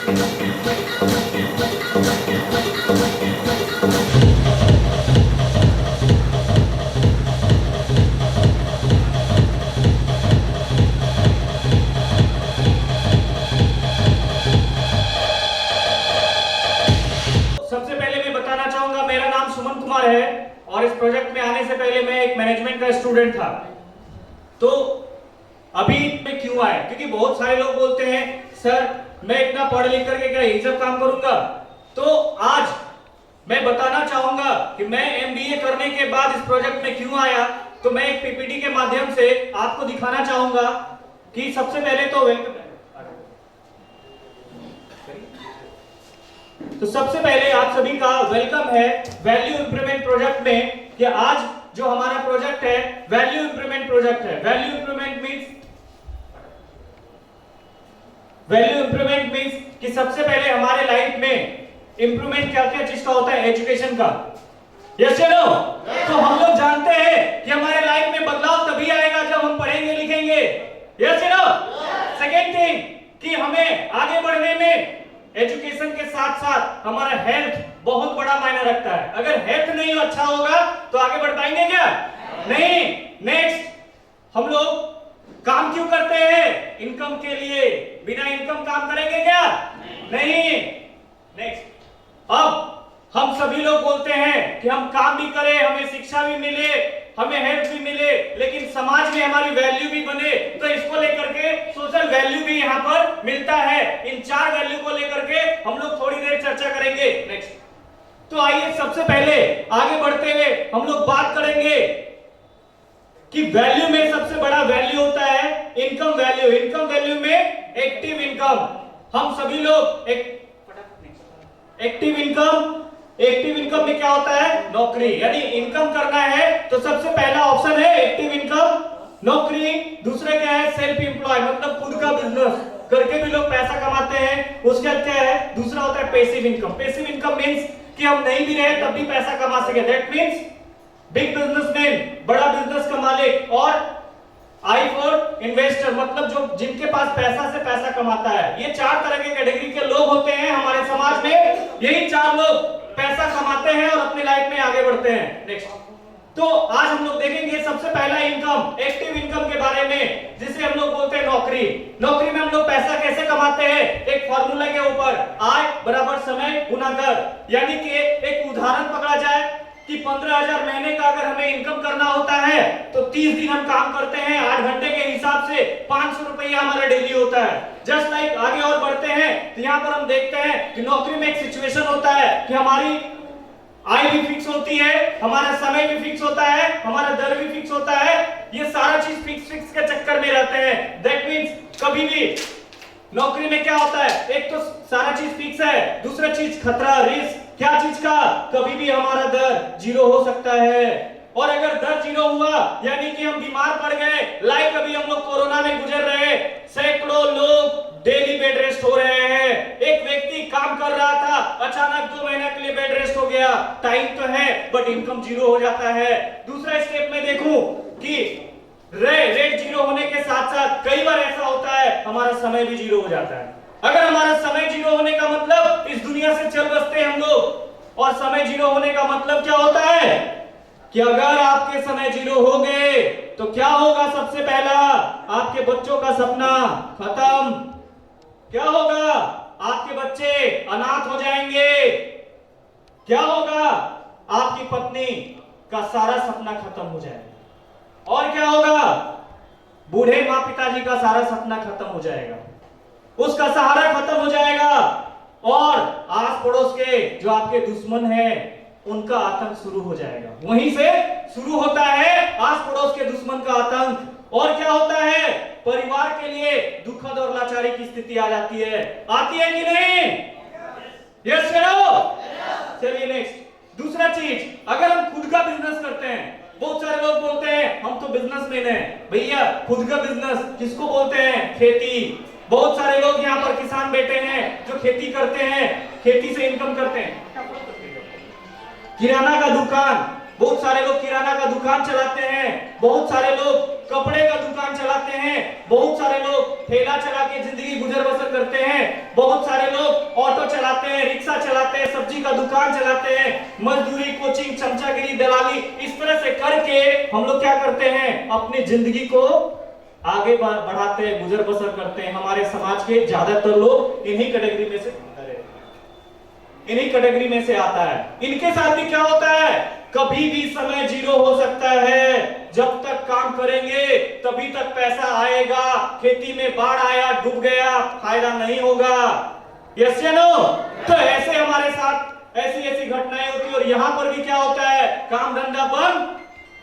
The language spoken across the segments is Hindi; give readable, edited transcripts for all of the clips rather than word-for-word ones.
सबसे पहले मैं बताना चाहूंगा, मेरा नाम सुमन कुमार है और इस प्रोजेक्ट में आने से पहले मैं एक मैनेजमेंट का स्टूडेंट था। तो अभी मैं क्यों आया, क्योंकि बहुत सारे लोग बोलते हैं सर मैं इतना पढ़ लिख करके क्या यही सब काम करूंगा। तो आज मैं बताना चाहूंगा कि मैं एमबीए करने के बाद इस प्रोजेक्ट में क्यों आया। तो मैं एक पीपीटी के माध्यम से आपको दिखाना चाहूंगा कि सबसे पहले तो वेलकम। तो सबसे पहले आप सभी का वेलकम है वैल्यू इंप्रूवमेंट प्रोजेक्ट में। कि आज जो हमारा प्रोजेक्ट है वैल्यू इंप्रूवमेंट प्रोजेक्ट है। वैल्यू इंप्रूवमेंट मींस कि सबसे पहले हमारे लाइफ में इंप्रूवमेंट क्या क्या चीज का होता है, एजुकेशन का। यस या नो? तो हम लोग जानते हैं कि हमारे लाइफ में बदलाव तभी आएगा जब हम पढ़ेंगे लिखेंगे। यस या नो? सेकेंड थिंग कि हमें आगे बढ़ने में एजुकेशन के साथ साथ हमारा हेल्थ बहुत बड़ा मायने रखता है। अगर हेल्थ नहीं अच्छा होगा तो आगे बढ़ पाएंगे क्या? नहीं। नेक्स्ट, हम लोग काम क्यों करते हैं? इनकम के लिए। बिना इनकम काम करेंगे क्या? नहीं। नेक्स्ट, अब हम सभी लोग बोलते हैं कि हम काम भी करें, हमें शिक्षा भी मिले, हमें हेल्थ भी मिले, लेकिन समाज में हमारी वैल्यू भी बने। तो इसको लेकर के सोशल वैल्यू भी यहाँ पर मिलता है। इन चार वैल्यू को लेकर के हम लोग थोड़ी देर चर्चा करेंगे। नेक्स्ट, तो आइए सबसे पहले आगे बढ़ते हुए हम लोग बात करेंगे कि वैल्यू में सबसे बड़ा वैल्यू होता है इनकम वैल्यू। इनकम वैल्यू में एक्टिव इनकम। हम सभी लोग एक्टिव इनकम में क्या होता है? नौकरी। यानी इनकम करना है तो सबसे पहला ऑप्शन है एक्टिव इनकम, नौकरी। दूसरा क्या है? सेल्फ एम्प्लॉय, मतलब खुद का बिजनेस करके भी लोग पैसा कमाते हैं। उसके बाद क्या है? दूसरा होता है passive income. Passive income means कि हम नहीं भी रहे तब भी पैसा कमा सके। दैट मींस बिग बिजनेसमैन, बड़ा बिजनेस का मालिक। और आई फॉर इन्वेस्टर, मतलब जो जिनके पास पैसा से पैसा कमाता है। ये चार तरह के कैटेगरी के लोग होते हैं हमारे समाज में। यही चार लोग पैसा कमाते हैं और अपनी लाइफ में आगे बढ़ते हैं। नेक्स्ट, तो आज हम लोग देखेंगे सबसे पहला इनकम, एक्टिव इनकम के बारे में, जिसे हम लोग बोलते हैं नौकरी। नौकरी में हम लोग पैसा कैसे कमाते हैं? एक फॉर्मूला के ऊपर, आय बराबर समय गुना दर। यानी कि एक उदाहरण पकड़ा जाए कि 15,000 महीने का अगर हमें इनकम करना होता है तो 30 दिन हम काम करते हैं, 8 घंटे के हिसाब से 500 रुपया हमारा डेली होता है। जस्ट लाइक आगे और बढ़ते हैं तो यहाँ पर हम देखते हैं कि नौकरी में एक सिचुएशन होता है कि हमारी आय भी फिक्स होती है, हमारा समय भी फिक्स होता है, हमारा दर भी फिक्स होता है। ये सारा चीज फिक्स के चक्कर में रहते हैं। दैट मींस कभी भी नौकरी में क्या होता है? एक तो सारा चीज फिक्स है, दूसरा चीज खतरा, रिस्क। क्या चीज का? कभी भी हमारा दर जीरो हो सकता है। और अगर दर जीरो हुआ यानी कि हम बीमार पड़ गए, लाइक अभी हम लोग कोरोना में गुजर रहे, सैकड़ों लोग डेली बेड रेस्ट हो रहे हैं। एक व्यक्ति काम कर रहा था, अचानक 2 महीने के लिए बेड रेस्ट हो गया। टाइम तो है बट इनकम जीरो हो जाता है। दूसरा स्टेप में देखूं कि रेट जीरो होने के साथ साथ कई बार ऐसा होता है हमारा समय भी जीरो हो जाता है। अगर हमारा समय जीरो होने का मतलब इस दुनिया से चल बसते हम लोग। और समय जीरो होने का मतलब क्या होता है कि अगर आपके समय जीरो हो गए तो क्या होगा? सबसे पहला, आपके बच्चों का सपना खत्म। क्या होगा? आपके बच्चे अनाथ हो जाएंगे। क्या होगा? आपकी पत्नी का सारा सपना खत्म हो जाएगा। और क्या होगा? बूढ़े माँ पिताजी का सारा सपना खत्म हो जाएगा, उसका सहारा खत्म हो जाएगा। और आस पड़ोस के जो आपके दुश्मन हैं उनका आतंक शुरू हो जाएगा। वहीं से शुरू होता है आस पड़ोस के दुश्मन का आतंक। और क्या होता है? परिवार के लिए दुखद और लाचारी की स्थिति आ जाती है। आती है कि नहीं? यस करो। चलिए नेक्स्ट, दूसरा चीज, अगर हम खुद का बिजनेस करते हैं। बहुत सारे लोग बोलते हैं हम तो बिजनेसमैन हैं। भैया खुद का बिजनेस किसको बोलते हैं? खेती। बहुत सारे लोग यहाँ पर किसान बैठे हैं जो खेती करते हैं, खेती से इनकम करते हैं। किराना का दुकान, बहुत सारे लोग किराना का दुकान चलाते हैं। बहुत सारे लोग कपड़े का दुकान चलाते हैं। बहुत सारे लोग ठेला चला के जिंदगी गुजर बसर करते हैं। बहुत सारे लोग चलाते हैं, सब्जी का दुकान चलाते हैं, मजदूरी, कोचिंग, चमचागिरी, दलाली, इस तरह से करके हम लोग क्या करते हैं, अपनी जिंदगी को आगे बढ़ाते हैं, गुजर बसर करते हैं। हमारे समाज के ज्यादातर लोग इन्हीं कैटेगरी में से आता है। इनके साथ भी क्या होता है, कभी भी समय जीरो हो सकता है। जब तक काम करेंगे तभी तक पैसा आएगा। खेती में बाढ़ आया, डूब गया, फायदा नहीं होगा। यस या नो? तो ऐसे हमारे साथ ऐसी ऐसी घटनाएं होती है। और यहां पर भी क्या होता है, काम धंधा बंद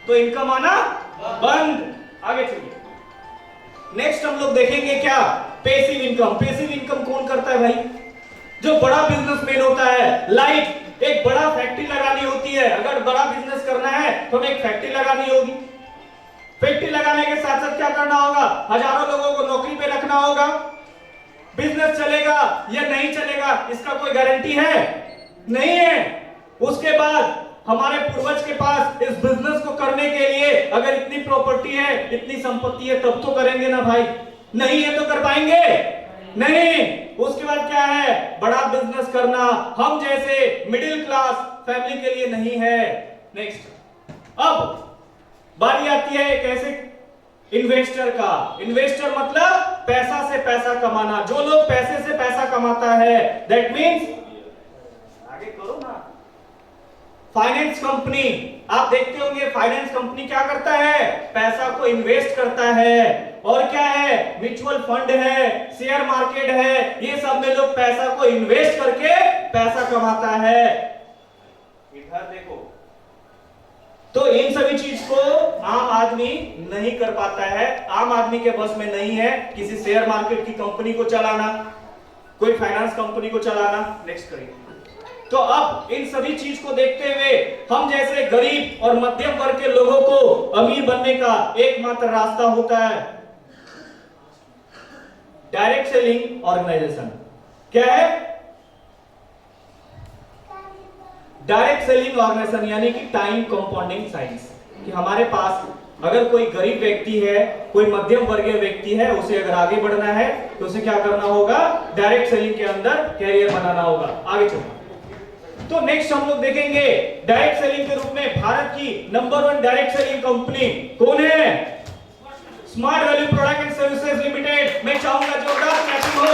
तो इनकम आना बंद। आगे चलिए, नेक्स्ट हम लोग देखेंगे क्या, पैसिव इनकम। पैसिव इनकम कौन करता है भाई, जो बड़ा बिजनेसमैन होता है। लाइक एक बड़ा फैक्ट्री लगानी होती है, अगर बड़ा बिजनेस करना है तो हमें एक फैक्ट्री लगानी होगी। फैक्ट्री लगाने के साथ साथ क्या करना होगा, हजारों लोगों को नौकरी पे रखना होगा। बिजनेस चलेगा या नहीं चलेगा इसका कोई गारंटी है नहीं है। उसके बाद हमारे पूर्वज के पास इस बिजनेस को करने के लिए अगर इतनी प्रॉपर्टी है, इतनी संपत्ति है, तब तो करेंगे ना भाई। नहीं है तो कर पाएंगे नहीं। उसके बाद क्या है, बड़ा बिजनेस करना हम जैसे मिडिल क्लास फैमिली के लिए नहीं है। नेक्स्ट, अब बारी आती है एक ऐसे इन्वेस्टर का। इन्वेस्टर मतलब पैसा से पैसा कमाना। जो लोग पैसे से पैसा कमाता है, दैट मीन्स, आगे करो ना, फाइनेंस कंपनी। आप देखते होंगे फाइनेंस कंपनी क्या करता है, पैसा को इन्वेस्ट करता है। और क्या है, म्यूचुअल फंड है, शेयर मार्केट है, ये सब में लोग पैसा को इन्वेस्ट करके पैसा कमाता है। इधर देखो, तो इन सभी चीज को आम आदमी नहीं कर पाता है। आम आदमी के बस में नहीं है किसी शेयर मार्केट की कंपनी को चलाना, कोई फाइनेंस कंपनी को चलाना। नेक्स्ट करिए। तो अब इन सभी चीज को देखते हुए हम जैसे गरीब और मध्यम वर्ग के लोगों को अमीर बनने का एकमात्र रास्ता होता है डायरेक्ट सेलिंग ऑर्गेनाइजेशन। क्या है, डायरेक्ट सेलिंग ऑर्गेनाइजेशन, यानी कि टाइम कंपाउंडिंग साइंस। कि हमारे पास अगर कोई गरीब व्यक्ति है, कोई मध्यम वर्गीय व्यक्ति है, उसे अगर आगे बढ़ना है तो उसे क्या करना होगा, डायरेक्ट सेलिंग के अंदर कैरियर बनाना होगा। आगे चलो, तो नेक्स्ट हम लोग देखेंगे डायरेक्ट सेलिंग के रूप में भारत की नंबर 1 डायरेक्ट सेलिंग कंपनी कौन है, smart value product and services limited. मैं चाहूंगा जोरदार क्लैपिंग हो।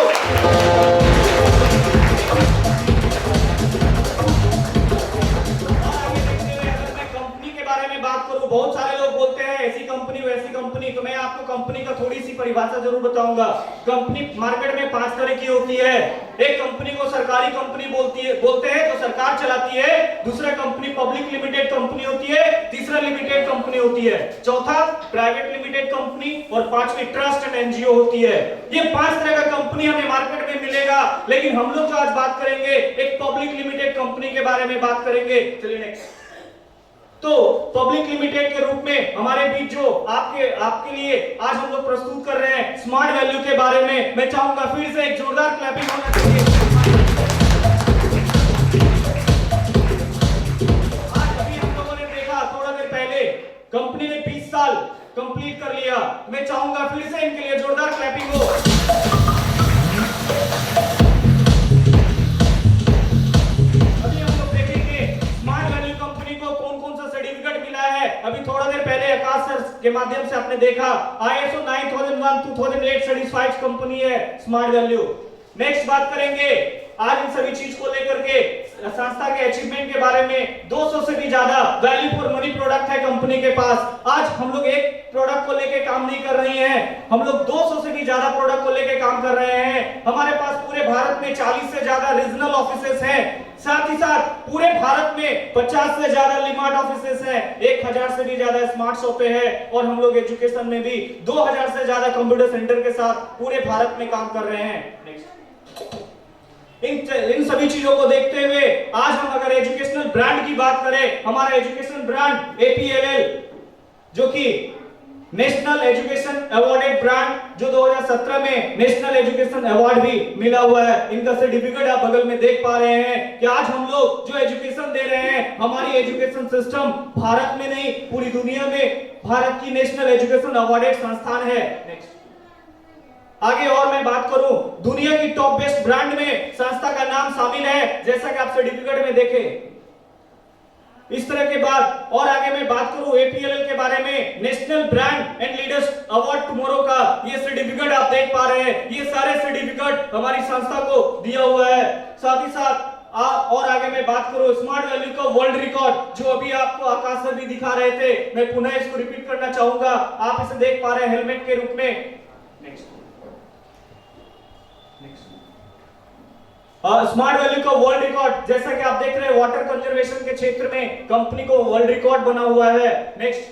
बहुत सारे लोग बोलते हैं ऐसी कंपनी वैसी कंपनी, तो मैं आपको कंपनी का थोड़ी सी परिभाषा जरूर बताऊंगा। कंपनी मार्केट में 5 तरह की होती है। एक कंपनी को सरकारी कंपनी बोलते हैं जो सरकार चलाती है। दूसरा कंपनी पब्लिक लिमिटेड कंपनी होती है। तीसरा लिमिटेड कंपनी होती है। चौथा प्राइवेट लिमिटेड कंपनी और पांचवी ट्रस्ट एंड एनजीओ होती है। ये 5 तरह का कंपनी हमें मार्केट में मिलेगा, लेकिन हम लोग जो आज बात करेंगे एक पब्लिक लिमिटेड कंपनी के बारे में बात करेंगे। चलिए नेक्स्ट। तो पब्लिक लिमिटेड के रूप में हमारे बीच जो आपके लिए आज हम लोग प्रस्तुत कर रहे हैं स्मार्ट वैल्यू के बारे में, मैं चाहूंगा फिर से एक जोरदार क्लैपिंग होना चाहिए। आज अभी हम लोगों ने देखा थोड़ा देर पहले कंपनी ने 20 साल कंप्लीट कर लिया। मैं चाहूंगा फिर से इनके लिए जोरदार क्लैपिंग हो। अभी थोड़ा देर पहले आकाश सर के माध्यम से आपने देखा ISO 9001-2008 सर्टिफाइड कंपनी है स्मार्ट वैल्यू। नेक्स्ट बात करेंगे आज इन सभी चीज को लेकर के संस्था के अचीवमेंट के बारे में। 200 से भी ज्यादा वैल्यू फॉर मनी प्रोडक्ट है कंपनी के पास। आज हम लोग एक प्रोडक्ट को लेके काम नहीं कर रहे हैं, हम लोग 200 से भी ज्यादा प्रोडक्ट को लेके काम कर रहे हैं। हमारे पास पूरे भारत में 40 से ज्यादा रीजनल ऑफिसेस हैं। साथ ही साथ पूरे भारत में 50 से ज्यादा लिमार्ट ऑफिसेस हैं। 1000 से भी ज्यादा स्मार्ट शॉपें हैं। और हम लोग एजुकेशन में भी 2000 से ज्यादा कंप्यूटर सेंटर के साथ पूरे भारत में काम कर रहे हैं। इन सभी चीजों को देखते हुए आज हम अगर एजुकेशनल ब्रांड की बात करें, हमारा एजुकेशन ब्रांड APLL जो कि नेशनल एजुकेशन अवार्डेड ब्रांड, जो 2017 में नेशनल एजुकेशन अवार्ड भी मिला हुआ है। इनका सर्टिफिकेट आप बगल में देख पा रहे हैं कि आज हम लोग जो एजुकेशन दे रहे हैं, हमारी एजुकेशन सिस्टम भारत में नहीं पूरी दुनिया में भारत की नेशनल एजुकेशन अवार्डेड संस्थान है। नेक्स्ट आगे और मैं बात करूं दुनिया की टॉप बेस्ट ब्रांड में संस्था का नाम शामिल है, जैसा कि आप सर्टिफिकेट में देखे। इस तरह के बाद और आगे मैं बात करूं APLL के बारे में, national brand and leaders award tomorrow का ये सर्टिफिकेट आप देख पा रहे हैं। ये सारे सर्टिफिकेट हमारी संस्था को दिया हुआ है। साथ ही साथ और आगे मैं बात करूं स्मार्ट वैल्यू का वर्ल्ड रिकॉर्ड, जो अभी आपको आकाश सर भी दिखा रहे थे, मैं पुनः इसको रिपीट करना चाहूंगा। आप इसे देख पा रहे हैं हेलमेट के रूप में। स्मार्ट वैल्यू का वर्ल्ड रिकॉर्ड, जैसा कि आप देख रहे हैं वाटर कंजर्वेशन के क्षेत्र में कंपनी को वर्ल्ड रिकॉर्ड बना हुआ है। नेक्स्ट,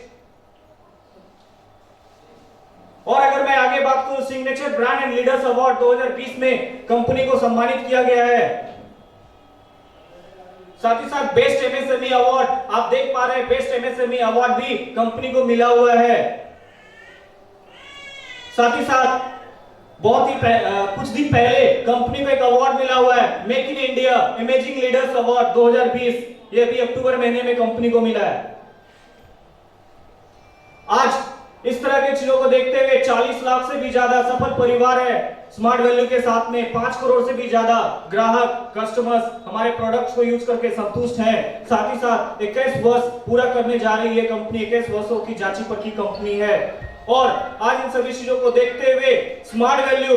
और अगर मैं आगे बात करूं signature brand and leaders award 2020 में कंपनी को सम्मानित किया गया है। साथ ही साथ बेस्ट MSME अवार्ड आप देख पा रहे हैं, बेस्ट MSME अवार्ड भी कंपनी को मिला हुआ है। साथ ही साथ बहुत ही कुछ दिन पहले कंपनी को एक अवार्ड मिला हुआ है, make in India imaging leaders award 2020, ये अभी अक्टूबर महीने में कंपनी को मिला है। आज इस तरह की चीजों को देखते हुए 40 लाख से भी ज्यादा सफल परिवार है स्मार्ट वैल्यू के साथ में, 5 करोड़ से भी ज्यादा ग्राहक कस्टमर्स हमारे प्रोडक्ट्स को यूज करके संतुष्ट हैं। साथ ही साथ 21 वर्ष पूरा करने जा रही है कंपनी, 21 वर्षों की जांची पक्की कंपनी है। और आज इन सभी चीजों को देखते हुए स्मार्ट वैल्यू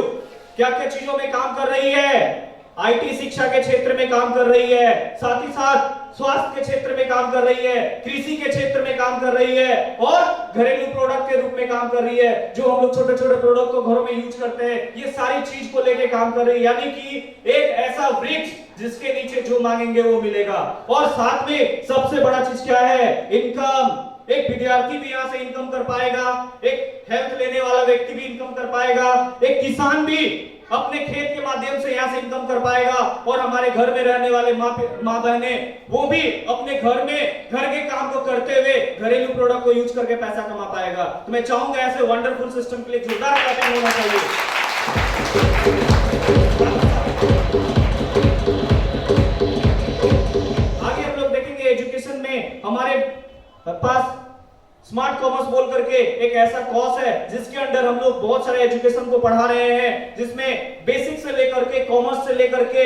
क्या क्या चीजों में काम कर रही है, IT शिक्षा के क्षेत्र में काम कर रही है, साथ ही साथ स्वास्थ्य के क्षेत्र में काम कर रही है, कृषि के क्षेत्र में काम कर रही है, और घरेलू प्रोडक्ट के रूप में काम कर रही है, जो हम लोग छोटे छोटे प्रोडक्ट को घरों में यूज करते हैं, ये सारी चीज को लेके काम कर रही है। यानी कि एक ऐसा वृक्ष जिसके नीचे जो मांगेंगे वो मिलेगा। और साथ में सबसे बड़ा चीज क्या है, इनकम। एक विद्यार्थी भी यहाँ से इनकम कर पाएगा, एक हेल्थ लेने वाला व्यक्ति भी इनकम कर पाएगा, एक किसान भी अपने खेत के माध्यम से यहाँ से इनकम कर पाएगा, और हमारे घर में रहने वाले माँ बहने वो भी अपने घर में घर के काम को करते हुए घरेलू प्रोडक्ट को यूज करके पैसा कमा पाएगा। तो मैं चाहूंगा ऐसे वंडरफुल सिस्टम के लिए जोरदार क्लैपिंग होना चाहिए। आगे हम लोग देखेंगे एजुकेशन में हमारे पास स्मार्ट कॉमर्स बोल करके एक ऐसा कोर्स है जिसके अंदर हम लोग बहुत सारे एजुकेशन को पढ़ा रहे हैं, जिसमें बेसिक से लेकर के कॉमर्स से लेकर के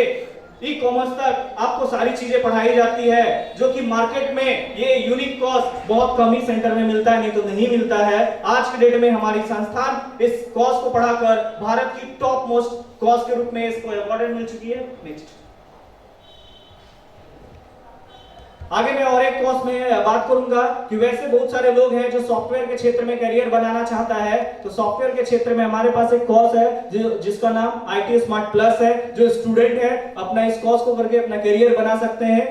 ई कॉमर्स तक आपको सारी चीजें पढ़ाई जाती है, जो कि मार्केट में ये यूनिक कोर्स बहुत कम ही सेंटर में मिलता है, नहीं तो नहीं मिलता है। आज के डेट में हमारी संस्थान इस कोर्स को पढ़ाकर भारत की टॉप मोस्ट कोर्स के रूप में इसको अवार्ड मिल चुकी है। नेक्स्ट, आगे मैं और एक कोर्स में बात करूंगा कि वैसे बहुत सारे लोग हैं जो सॉफ्टवेयर के क्षेत्र में करियर बनाना चाहता है, तो सॉफ्टवेयर के क्षेत्र में हमारे पास एक कोर्स है जिसका नाम IT स्मार्ट प्लस है। जो स्टूडेंट है अपना इस कोर्स को करके अपना करियर बना सकते हैं।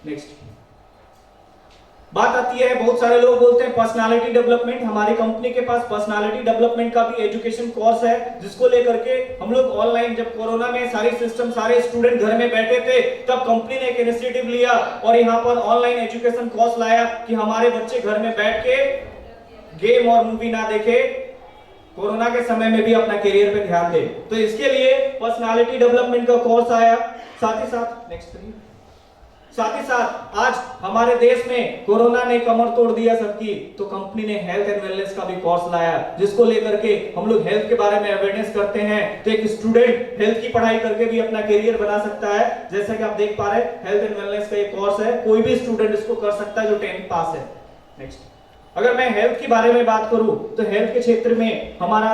नेक्स्ट बात आती है, बहुत सारे लोग बोलते हैं पर्सनालिटी डेवलपमेंट। हमारी कंपनी के पास पर्सनालिटी डेवलपमेंट का भी एजुकेशन कोर्स है, जिसको लेकर के हम लोग ऑनलाइन, जब कोरोना में सारे सिस्टम सारे स्टूडेंट घर में बैठे थे, तब कंपनी ने एक इनिशिएटिव लिया और यहाँ पर ऑनलाइन एजुकेशन कोर्स लाया कि हमारे बच्चे घर में बैठ के गेम और मूवी ना देखे, कोरोना के समय में भी अपना करियर पे ध्यान दे। तो इसके लिए पर्सनालिटी डेवलपमेंट का कोर्स आया। साथ ही साथ आज हमारे देश में कोरोना ने कमर तोड़ दिया सबकी, तो कंपनी ने हेल्थ एंड वेलनेस का भी कोर्स लाया, जिसको लेकर के हम लोग हेल्थ के बारे में अवेयरनेस करते हैं। तो एक स्टूडेंट हेल्थ की पढ़ाई करके भी अपना करियर बना सकता है। जैसा कि आप देख पा रहे हैं, हेल्थ एंड वेलनेस का एक कोर्स है, कोई भी स्टूडेंट इसको कर सकता है जो 10th पास है। नेक्स्ट, अगर मैं हेल्थ के बारे में बात करूं तो हेल्थ के क्षेत्र में हमारा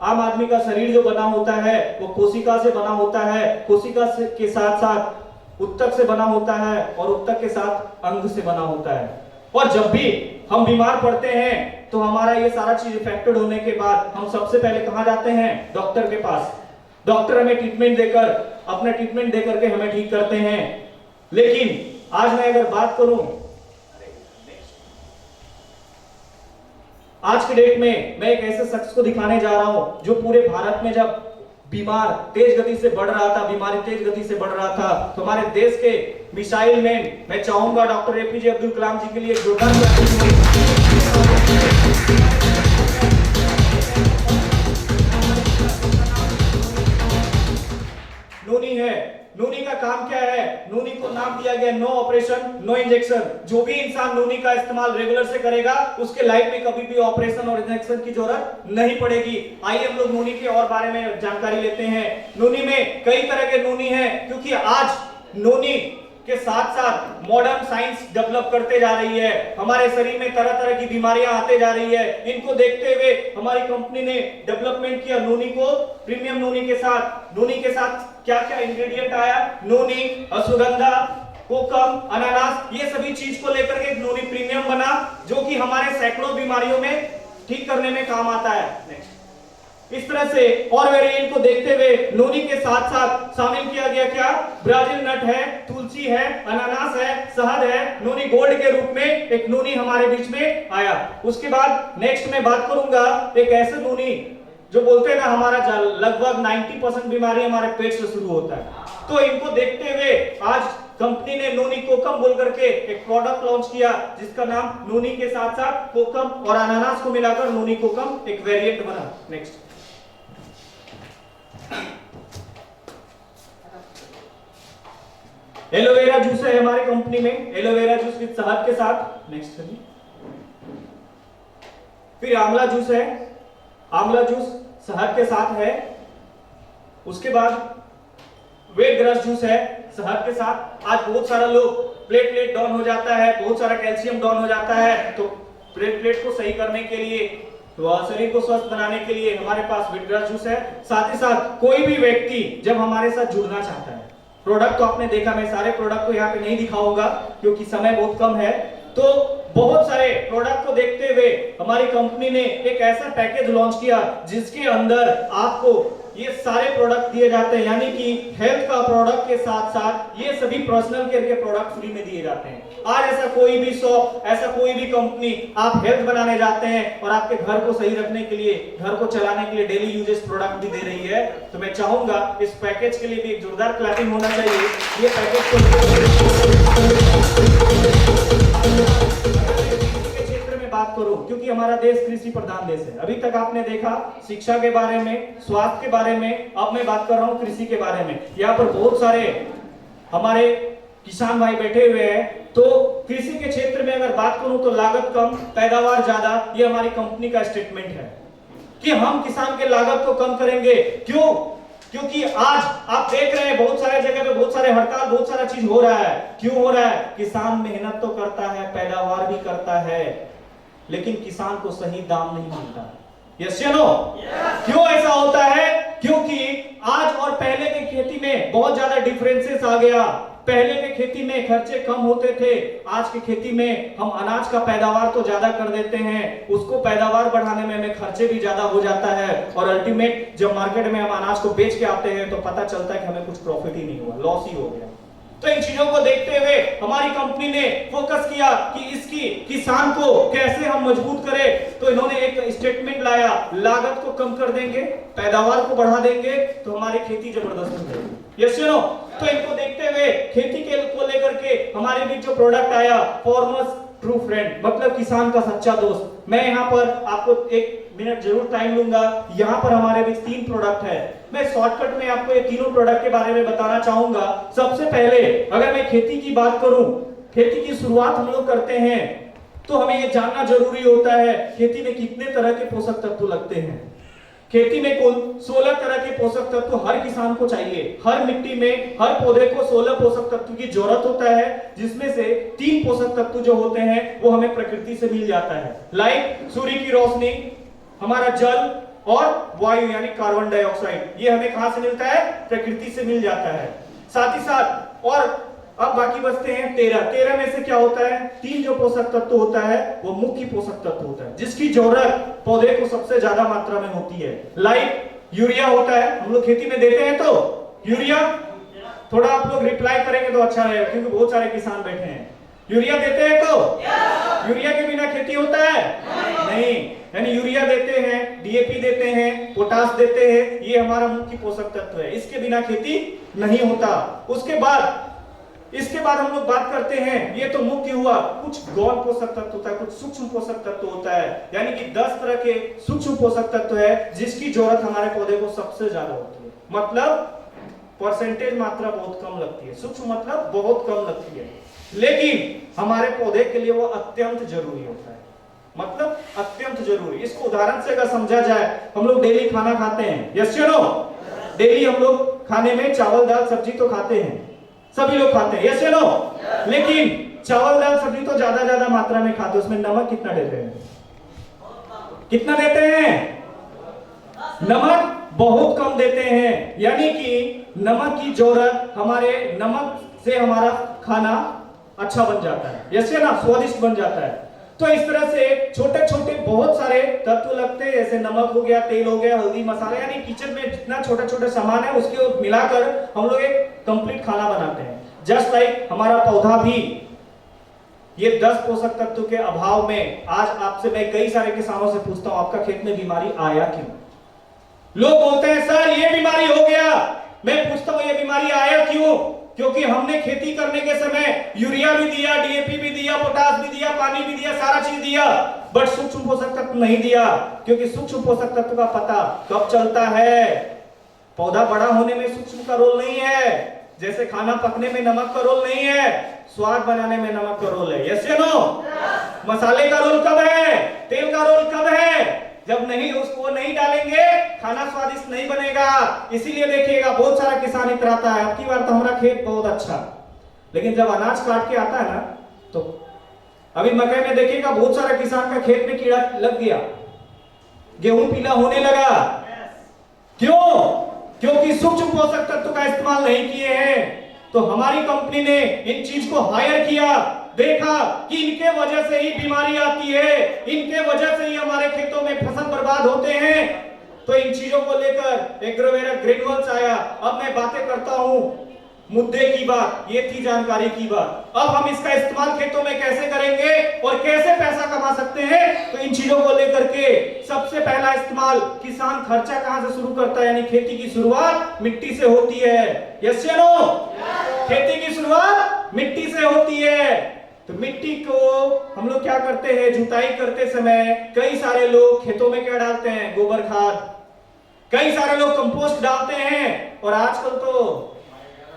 आम आदमी का शरीर जो बना होता है वो कोशिका से बना होता है, कोशिका के साथ साथ उत्तक से बना होता है, और उत्तक के साथ अंग से बना होता है। और जब भी हम बीमार पड़ते हैं तो हमारा ये सारा चीज इफेक्टेड होने के बाद हम सबसे पहले कहां जाते हैं, डॉक्टर के पास। डॉक्टर हमें ट्रीटमेंट देकर, अपना ट्रीटमेंट देकर के हमें ठीक करते हैं। लेकिन आज मैं अगर बात करूं, आज के डेट में मैं एक ऐसे शख्स को दिखाने जा रहा हूं जो पूरे भारत में जब बीमार तेज गति से बढ़ रहा था, बीमारी तेज गति से बढ़ रहा था, तो हमारे देश के मिसाइल मैन, मैं चाहूंगा डॉक्टर APJ अब्दुल कलाम जी के लिए जोरदार नूनी है। नूनी का काम क्या है, नूनी को नाम दिया गया नो ऑपरेशन नो इंजेक्शन। जो भी इंसान नूनी का इस्तेमाल रेगुलर से करेगा उसके लाइफ में कभी भी ऑपरेशन और इंजेक्शन की जरूरत नहीं पड़ेगी। आइए हम लोग नूनी के और बारे में जानकारी लेते हैं। नूनी में कई तरह के नूनी हैं, क्योंकि आज नोनी के साथ साथ मॉडर्न साइंस डेवलप करते जा रही है, हमारे शरीर में तरह तरह की बीमारियां आते जा रही है। इनको देखते हुए हमारी कंपनी ने डेवलपमेंट किया नोनी को, प्रीमियम नोनी के साथ। नोनी के साथ क्या क्या इंग्रेडिएंट आया, नोनी, अश्वगंधा, कोकम, अनानास, ये सभी चीज को लेकर के नोनी प्रीमियम बना, जो कि हमारे सैकड़ों बीमारियों में ठीक करने में काम आता है। नेक्स्ट, इस तरह से और वेरिएंट को देखते हुए नोनी के साथ साथ शामिल किया गया क्या, ब्राजील नट है, तुलसी है, अनानास है, शहद है। नोनी गोल्ड के रूप में एक नोनी हमारे बीच में आया। उसके बाद नेक्स्ट मैं बात करूंगा एक ऐसे नोनी जो बोलते हैं ना, हमारा लगभग 90% बीमारी हमारे पेट से शुरू होता है। तो इनको देखते हुए आज कंपनी ने नोनी कोकम बोल करके एक प्रोडक्ट लॉन्च किया, जिसका नाम नोनी के साथ साथ कोकम और अनानास को मिलाकर नोनी कोकम एक वेरिएंट बना। नेक्स्ट, एलोवेरा जूस है हमारी कंपनी में, एलोवेरा जूस विद शहद के साथ। नेक्स्ट करिए। फिर आंवला जूस है, आंवला जूस शहद के साथ है। उसके बाद वेट ग्रास जूस है शहद के साथ। आज बहुत सारा लोग प्लेटलेट डाउन हो जाता है, बहुत सारा कैल्शियम डाउन हो जाता है, तो प्लेटलेट को सही करने के लिए, तो शरीर को स्वस्थ बनाने के लिए हमारे पास वेट ग्रास जूस है। साथ ही साथ कोई भी व्यक्ति जब हमारे साथ जुड़ना चाहता है, प्रोडक्ट तो आपने देखा, मैं सारे प्रोडक्ट को यहाँ पे नहीं दिखाऊंगा क्योंकि समय बहुत कम है, तो बहुत सारे प्रोडक्ट को देखते हुए हमारी कंपनी ने एक ऐसा पैकेज लॉन्च किया जिसके अंदर आपको ये सारे प्रोडक्ट दिए जाते हैं, यानी कि हेल्थ का प्रोडक्ट के साथ साथ ये सभी पर्सनल केयर के प्रोडक्ट फ्री में दिए जाते हैं। आज ऐसा कोई भी शॉप, ऐसा कोई भी कंपनी, आप हेल्थ बनाने जाते हैं और आपके घर को सही रखने के लिए, घर को चलाने के लिए डेली यूजेस प्रोडक्ट भी दे रही है, तो मैं चाहूंगा इस पैकेज के लिए भी एक जोरदार क्लैपिंग होना चाहिए। ये पैकेज बात करूं, क्योंकि हमारा देश कृषि प्रधान देश है। अभी तक आपने देखा शिक्षा के बारे में, स्वास्थ्य के बारे में, अब मैं बात कर रहा हूं कृषि के बारे में। यहाँ पर बहुत सारे हमारे किसान भाई बैठे हुए हैं, तो कृषि के क्षेत्र में अगर बात करूं तो लागत कम, पैदावार ज्यादा, ये हमारी कंपनी का स्टेटमेंट है कि हम किसान के लागत को कम करेंगे। क्यों? क्योंकि आज आप देख रहे हैं बहुत सारे जगह पे बहुत सारे हड़ताल, बहुत सारा चीज हो रहा है। क्यों हो रहा है? किसान मेहनत तो करता है, पैदावार भी करता है, लेकिन किसान को सही दाम नहीं मिलता। यस या नो? क्यों ऐसा होता है? क्योंकि आज और पहले की खेती में बहुत ज्यादा डिफरेंसेस आ गया। पहले के खेती में खर्चे कम होते थे, आज की खेती में हम अनाज का पैदावार तो ज्यादा कर देते हैं, उसको पैदावार बढ़ाने में हमें खर्चे भी ज्यादा हो जाता है, और अल्टीमेट जब मार्केट में हम अनाज को बेच के आते हैं तो पता चलता है कि हमें कुछ प्रॉफिट ही नहीं हुआ, लॉस ही हो गया। तो इन चीजों को देखते हुए हमारी कंपनी ने फोकस किया कि इसकी किसान को कैसे हम मजबूत करें, तो इन्होंने एक स्टेटमेंट लाया, लागत को कम कर देंगे, पैदावार को बढ़ा देंगे, तो हमारी खेती जबरदस्त हो जाएगी। Yes no? तो इनको देखते हुए खेती के को लेकर के हमारे बीच जो प्रोडक्ट आया, फार्मर्स ट्रू फ्रेंड, मतलब किसान का सच्चा दोस्त। मैं यहाँ पर आपको 1 मिनट जरूर टाइम लूंगा। यहाँ पर हमारे बीच 3 प्रोडक्ट है, मैं शॉर्टकट में आपको ये तीनों प्रोडक्ट के बारे में बताना चाहूंगा। सबसे पहले अगर मैं खेती की बात करूं, खेती की शुरुआत हम लोग करते हैं तो हमें ये जानना जरूरी होता है खेती में कितने तरह के पोषक तत्व लगते हैं। खेती में कुल 16 तरह के पोषक तत्व हर किसान को चाहिए। हर मिट्टी में हर पौधे को 16 पोषक तत्व की जरूरत होता है, जिसमें से 3 पोषक तत्व जो होते हैं वो हमें प्रकृति से मिल जाता है, लाइक सूर्य की रोशनी, हमारा जल और वायु यानी कार्बन डाइऑक्साइड। ये हमें कहां से मिलता है? प्रकृति से मिल जाता है। साथ ही साथ और अब बाकी बचते हैं 13 में से क्या होता है? 3 जो पोषक तत्व होता है वो मुख्य पोषक तत्व होता है, जिसकी जरूरत पौधे को सबसे ज्यादा मात्रा में होती है, लाइक यूरिया होता है, हम लोग खेती में देते हैं। तो यूरिया, थोड़ा आप लोग रिप्लाई करेंगे तो अच्छा रहेगा क्योंकि बहुत सारे किसान बैठे हैं। यूरिया देते हैं तो यूरिया के बिना खेती होता है? नहीं, यानी यूरिया देते हैं, डीएपी देते हैं, पोटास देते हैं, ये हमारा मुख्य पोषक तत्व है, इसके बिना खेती नहीं होता। इसके बाद हम लोग बात करते हैं, ये तो मुख्य हुआ, कुछ गौण पोषक तत्व होता है, कुछ सूक्ष्म पोषक तत्व होता है, यानी कि 10 तरह के सूक्ष्म पोषक तत्व है जिसकी जरूरत हमारे पौधे को सबसे ज्यादा होती है। मतलब परसेंटेज मात्रा बहुत कम लगती है, सूक्ष्म मतलब बहुत कम लगती है, लेकिन हमारे पौधे के लिए वो अत्यंत जरूरी होता है, मतलब अत्यंत जरूरी। इसको उदाहरण से अगर समझा जाए, हम लोग डेली खाना खाते हैं, यस या नो? डेली हम लोग खाने में चावल दाल सब्जी तो खाते हैं, सभी लोग खाते हैं, यस या नो? लेकिन चावल दाल सब्जी तो ज्यादा मात्रा में खाते हैं, उसमें नमक कितना देते हैं? कितना देते हैं? नमक बहुत कम देते हैं, यानी कि नमक की जरूरत, हमारे नमक से हमारा खाना अच्छा बन जाता है, यस या ना? स्वादिष्ट बन जाता है। तो इस तरह से छोटे छोटे बहुत सारे तत्व लगते हैं, जैसे नमक हो गया, तेल हो गया, हल्दी, मसाला, यानी किचन में जितना छोटा छोटा सामान है उसके मिलाकर हम लोग एक कंप्लीट खाना बनाते हैं। जस्ट लाइक हमारा पौधा भी, ये 10 पोषक तत्व के अभाव में, आज आपसे मैं कई सारे किसानों से पूछता हूं आपका खेत में बीमारी आया क्यों? लोग बोलते हैं सर ये बीमारी हो गया। मैं पूछता हूं ये बीमारी आया क्यों? क्योंकि हमने खेती करने के समय यूरिया भी दिया, डीएपी भी दिया, पोटास भी दिया, पानी भी दिया, सारा चीज दिया, बट सूक्ष्म पोषक तत्व नहीं दिया। क्योंकि सूक्ष्म पोषक तत्व का पता कब चलता है? पौधा बड़ा होने में सूक्ष्म का रोल नहीं है, जैसे खाना पकने में नमक का रोल नहीं है, स्वाद बनाने में नमक का रोल है, यस या नो? मसाले का रोल कब है? तेल का रोल कब है? जब नहीं उसको नहीं डालेंगे खाना स्वादिष्ट नहीं बनेगा। इसीलिए देखिएगा बहुत सारा किसान इतराता है, अब की बार तो हमारा खेत बहुत अच्छा, लेकिन जब अनाज काट के आता है ना, तो अभी मकई में देखिएगा बहुत सारा किसान का खेत में कीड़ा लग गया, गेहूं पीला होने लगा। क्यों? क्योंकि सूक्ष्म पोषक तत्व का इस्तेमाल नहीं किए हैं। तो हमारी कंपनी ने इन चीज को हायर किया, देखा कि इनके वजह से ही बीमारी आती है, इनके वजह से ही हमारे खेतों में फसल बर्बाद होते हैं। तो इन चीजों को लेकर एग्रोवेरा ग्रेन्युअल्स आया। अब मैं बातें करता हूं मुद्दे की बात, ये थी जानकारी की बात। अब हम इसका इस्तेमाल खेतों में कैसे करेंगे और कैसे पैसा कमा सकते हैं, तो इन चीजों को लेकर के सबसे पहला इस्तेमाल, किसान खर्चा कहां से शुरू करता है? यानी खेती की शुरुआत मिट्टी से होती है, यस या नो? खेती की शुरुआत मिट्टी से होती है। तो मिट्टी को हम लोग क्या करते हैं? जुताई करते समय कई सारे लोग खेतों में क्या डालते हैं? गोबर खाद, कई सारे लोग कंपोस्ट डालते हैं, और आजकल तो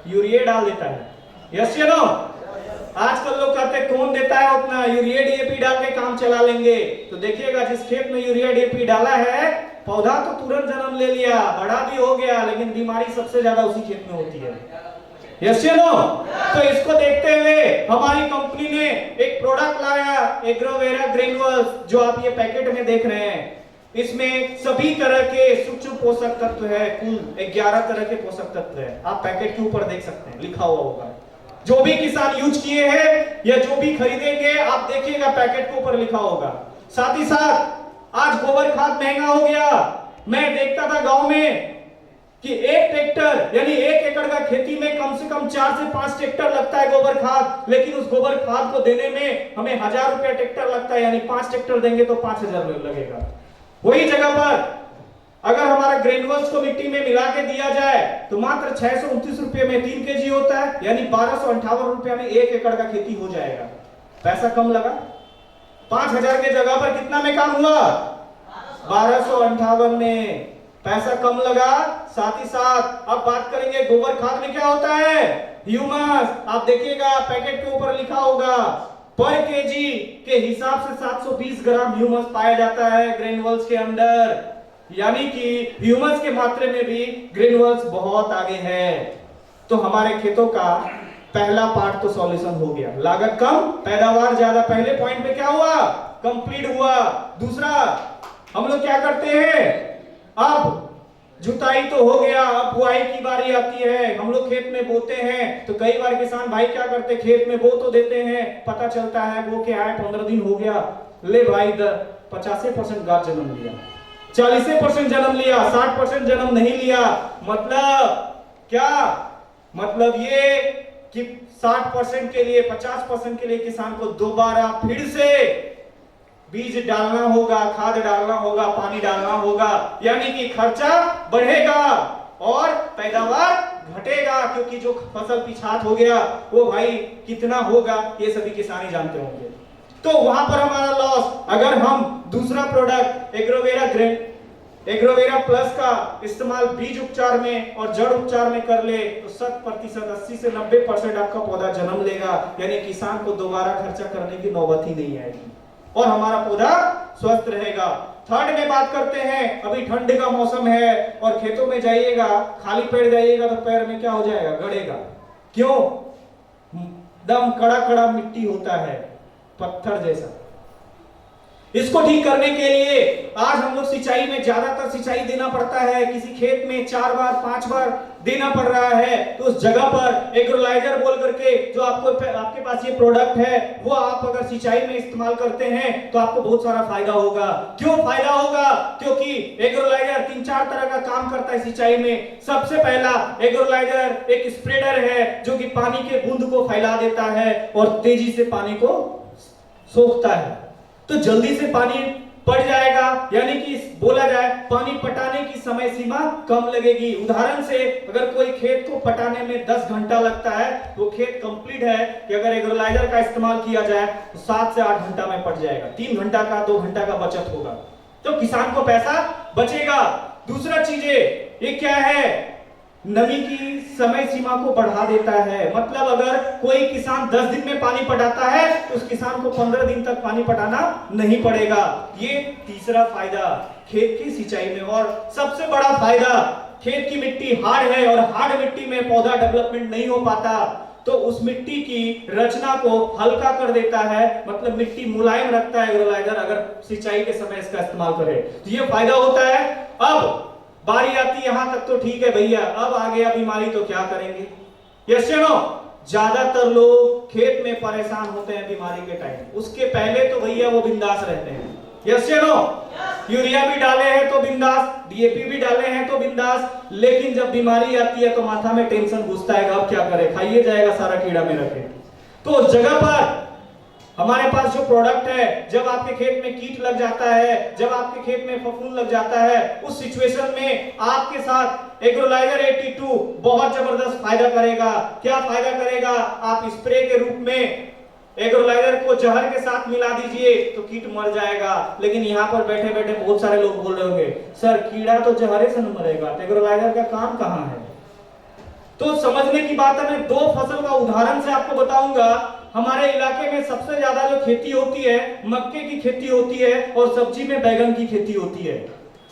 यूरिया डाल देता है, यस या नो? आजकल लोग कहते हैं कौन देता है उतना, यूरिया डीएपी डाल के काम चला लेंगे। तो देखिएगा जिस खेत में यूरिया डीएपी डाला है, पौधा तो तुरंत जन्म ले लिया, बड़ा भी हो गया, लेकिन बीमारी सबसे ज्यादा उसी खेत में होती है, यस या नो? तो इसको देखते हुए हमारी कंपनी ने एक प्रोडक्ट लाया, एग्रोवेरा ग्रेन्युअल्स, जो आप ये पैकेट में देख रहे हैं। इसमें सभी तरह के सूक्ष्म पोषक तत्व है, कुल 11 तरह के पोषक तत्व है। आप पैकेट के ऊपर देख सकते हैं, लिखा हुआ होगा। जो भी किसान यूज किए हैं या जो भी खरीदेंगे, आप देखिएगा पैकेट के ऊपर लिखा होगा। साथ ही साथ आज गोबर खाद महंगा हो गया। मैं देखता था गांव में कि एक ट्रैक्टर यानी 1 एकड़ का खेती में कम से कम 4 से 5 ट्रैक्टर लगता है गोबर खाद, लेकिन उस गोबर खाद को देने में हमें 1000 रुपया ट्रैक्टर लगता है, यानी 5 ट्रैक्टर देंगे तो 5000 लगेगा। वही जगह पर अगर हमारा ग्रेन्युअल्स को मिट्टी में मिला के दिया जाए तो मात्र 629 रुपये में 3 केजी होता है, यानी 1258 रुपया में 1 एकड़ का खेती हो जाएगा। पैसा कम लगा, 5000 के जगह पर कितना में काम हुआ? 1258 में पैसा कम लगा। साथ ही साथ अब बात करेंगे गोबर खाद में क्या होता है? ह्यूमस। आप देखिएगा पैकेट के ऊपर लिखा होगा, पर केजी के हिसाब से 720 ग्राम ह्यूमस पाया जाता है ग्रेन्युअल्स के अंदर, यानी कि ह्यूमस के मात्रे में भी ग्रेन्युअल्स बहुत आगे है। तो हमारे खेतों का पहला पार्ट तो सॉल्यूशन हो गया, लागत कम पैदावार ज्यादा। पहले पॉइंट में क्या हुआ? कंप्लीट हुआ। दूसरा, हम लोग क्या करते हैं? अब जुताई तो हो गया, अब बुआई की बारी आती है। हम लोग खेत में बोते हैं, तो कई बार किसान भाई क्या करते हैं, खेत में बो तो देते हैं, पता चलता है वो क्या है, 15 दिन हो गया, ले भाई 50% गाछ जन्म लिया, 40% जन्म लिया, 60% जन्म नहीं लिया। मतलब क्या? मतलब ये कि 60% के लिए, 50% के लिए किसान को दोबारा फिर से बीज डालना होगा, खाद डालना होगा, पानी डालना होगा, यानी कि खर्चा बढ़ेगा और पैदावार घटेगा, क्योंकि जो फसल पिछात हो गया वो भाई कितना होगा ये सभी किसान ही जानते होंगे। तो वहां पर हमारा लॉस। अगर हम दूसरा प्रोडक्ट एग्रोवेरा प्लस का इस्तेमाल बीज उपचार में और जड़ उपचार में कर ले तो 100%, 80 से 90% आपका पौधा जन्म लेगा, यानी किसान को दोबारा खर्चा करने की नौबत ही नहीं आएगी और हमारा पौधा स्वस्थ रहेगा। थर्ड में बात करते हैं, अभी ठंड का मौसम है और खेतों में जाइएगा, खाली पैर जाइएगा तो पैर में क्या हो जाएगा? गड़ेगा। क्यों? एकदम कड़ा कड़ा मिट्टी होता है, पत्थर जैसा। इसको ठीक करने के लिए आज हम लोग सिंचाई में ज्यादातर सिंचाई देना पड़ता है, किसी खेत में 4 बार 5 बार देना पड़ रहा है, तो उस जगह पर एग्रोलाइजर बोल करके जो आपके पास ये प्रोडक्ट है वो आप अगर सिंचाई में इस्तेमाल करते हैं तो आपको बहुत सारा फायदा होगा। क्यों फायदा होगा? क्योंकि एग्रोलाइजर 3-4 तरह का काम करता है सिंचाई में। सबसे पहला एग्रोलाइजर एक स्प्रेडर है जो कि पानी के बूंद को फैला देता है और तेजी से पानी को सोखता है, तो जल्दी से पानी पड़ जाएगा, यानी कि बोला जाए पानी पटाने की समय सीमा कम लगेगी। उदाहरण से अगर कोई खेत को पटाने में 10 घंटा लगता है तो खेत कंप्लीट है कि अगर एग्रोलाइजर का इस्तेमाल किया जाए तो 7 से 8 घंटा में पट जाएगा। 3 घंटा का 2 घंटा का बचत होगा, तो किसान को पैसा बचेगा। दूसरा चीजें ये क्या है, नमी की समय सीमा को बढ़ा देता है। मतलब अगर कोई किसान 10 दिन में पानी पटाता है तो उस किसान को 15 दिन तक पानी पटाना नहीं पड़ेगा। ये तीसरा फायदा खेत की सिंचाई में। और सबसे बड़ा फायदा, खेत की मिट्टी हार्ड है और हार्ड मिट्टी में पौधा डेवलपमेंट नहीं हो पाता, तो उस मिट्टी की रचना को हल्का कर देता है, मतलब मिट्टी मुलायम रखता है एग्रोलाइजर अगर सिंचाई के समय इसका इस्तेमाल करे तो ये फायदा होता है। अब बारी आती यहां तक तो ठीक है भैया, अब आ गया बीमारी तो क्या करेंगे? यस या नो? ज्यादातर लोग खेत में परेशान होते हैं बीमारी के टाइम, उसके पहले तो भैया वो बिंदास रहते हैं। यस या नो? यूरिया भी डाले हैं तो बिंदास, डीएपी भी डाले हैं तो बिंदास, लेकिन जब बीमारी आती है तो माथा में टेंशन घुसता है, अब क्या करें, खाइए जाएगा सारा कीड़ा में रखे। तो उस जगह पर हमारे पास जो प्रोडक्ट है, जब आपके खेत में कीट लग जाता है, जब आपके खेत में फफूंद लग जाता है, उस सिचुएशन में आपके साथ एग्रोलाइजर 82 बहुत जबरदस्त फायदा करेगा। क्या फायदा करेगा? आप स्प्रे के रूप में एग्रोलाइजर को जहर के साथ मिला दीजिए तो कीट मर जाएगा। लेकिन यहाँ पर बैठे बैठे बहुत सारे लोग बोल रहे होंगे, सर कीड़ा तो जहरे से न मरेगा, तो एग्रोलाइजर का काम कहाँ है? तो समझने की बात है, मैं 2 फसल का उदाहरण से आपको बताऊंगा। हमारे इलाके में सबसे ज्यादा जो खेती होती है मक्के की खेती होती है और सब्जी में बैगन की खेती होती है।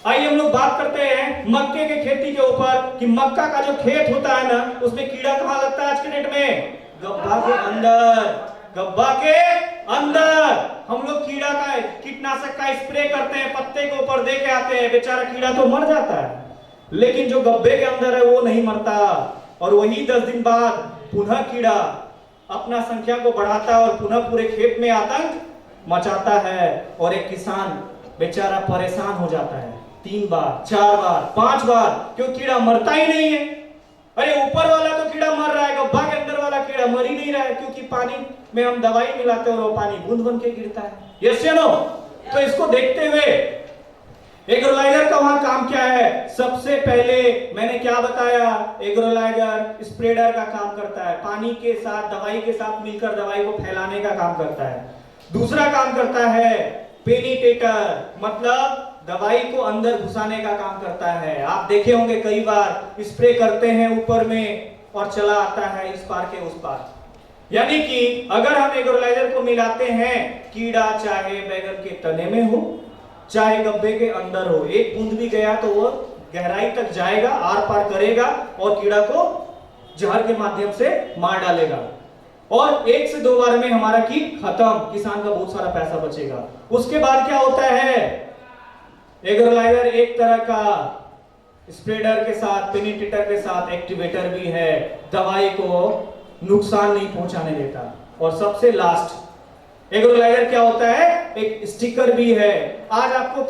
आइए हम लोग बात करते हैं मक्के के खेती के ऊपर कि मक्का का जो खेत होता है ना, उसमें कीड़ा कहाँ लगता है आज के डेट में? गब्बा के अंदर। गब्बा के अंदर हम लोग कीड़ा का कीटनाशक का स्प्रे करते हैं, पत्ते के ऊपर दे के आते हैं, बेचारा कीड़ा तो मर जाता है, लेकिन जो गब्बे के अंदर है वो नहीं मरता, और वही 10 दिन बाद पुनः कीड़ा अपना संख्या को बढ़ाता है और पुनः पूरे खेत में आतंक मचाता है, और एक किसान बेचारा परेशान हो जाता है 3 बार 4 बार 5 बार, क्यों? कीड़ा मरता ही नहीं है। अरे ऊपर वाला तो कीड़ा मर रहा है, गब्बा के अंदर वाला कीड़ा मर ही नहीं रहा है, क्योंकि पानी में हम दवाई मिलाते हैं और वो पानी बूंद बन के गिरता है। यस या नो? तो इसको देखते हुए एग्रोलाइजर का वहां काम क्या है? सबसे पहले मैंने क्या बताया, एग्रोलाइजर स्प्रेडर का काम करता है, पानी के साथ दवाई के साथ मिलकर दवाई को फैलाने का काम करता है। दूसरा काम करता है पेनिटेटर, मतलब दवाई को अंदर घुसाने का काम करता है। आप देखे होंगे कई बार स्प्रे करते हैं ऊपर में और चला आता है इस पार के उस पार, यानी कि अगर हम एग्रोलाइजर को मिलाते हैं, कीड़ा चाहे बैगन के तने में हो चाहे गब्बे के अंदर हो, एक बूंद भी गया तो वो गहराई तक जाएगा, आर पार करेगा और कीड़ा को जहर के माध्यम से मार डालेगा, और 1 से 2 बार में हमारा कीट खत्म, किसान का बहुत सारा पैसा बचेगा। उसके बाद क्या होता है, एग्रोलाइजर एक तरह का स्प्रेडर के साथ, पेनिट्रेटर के साथ एक्टिवेटर भी है, दवाई को नुकसान नहीं पहुंचाने देता। और सबसे लास्ट एग्रोलाइजर क्या होता है, एक स्टिकर भी है। आज आपको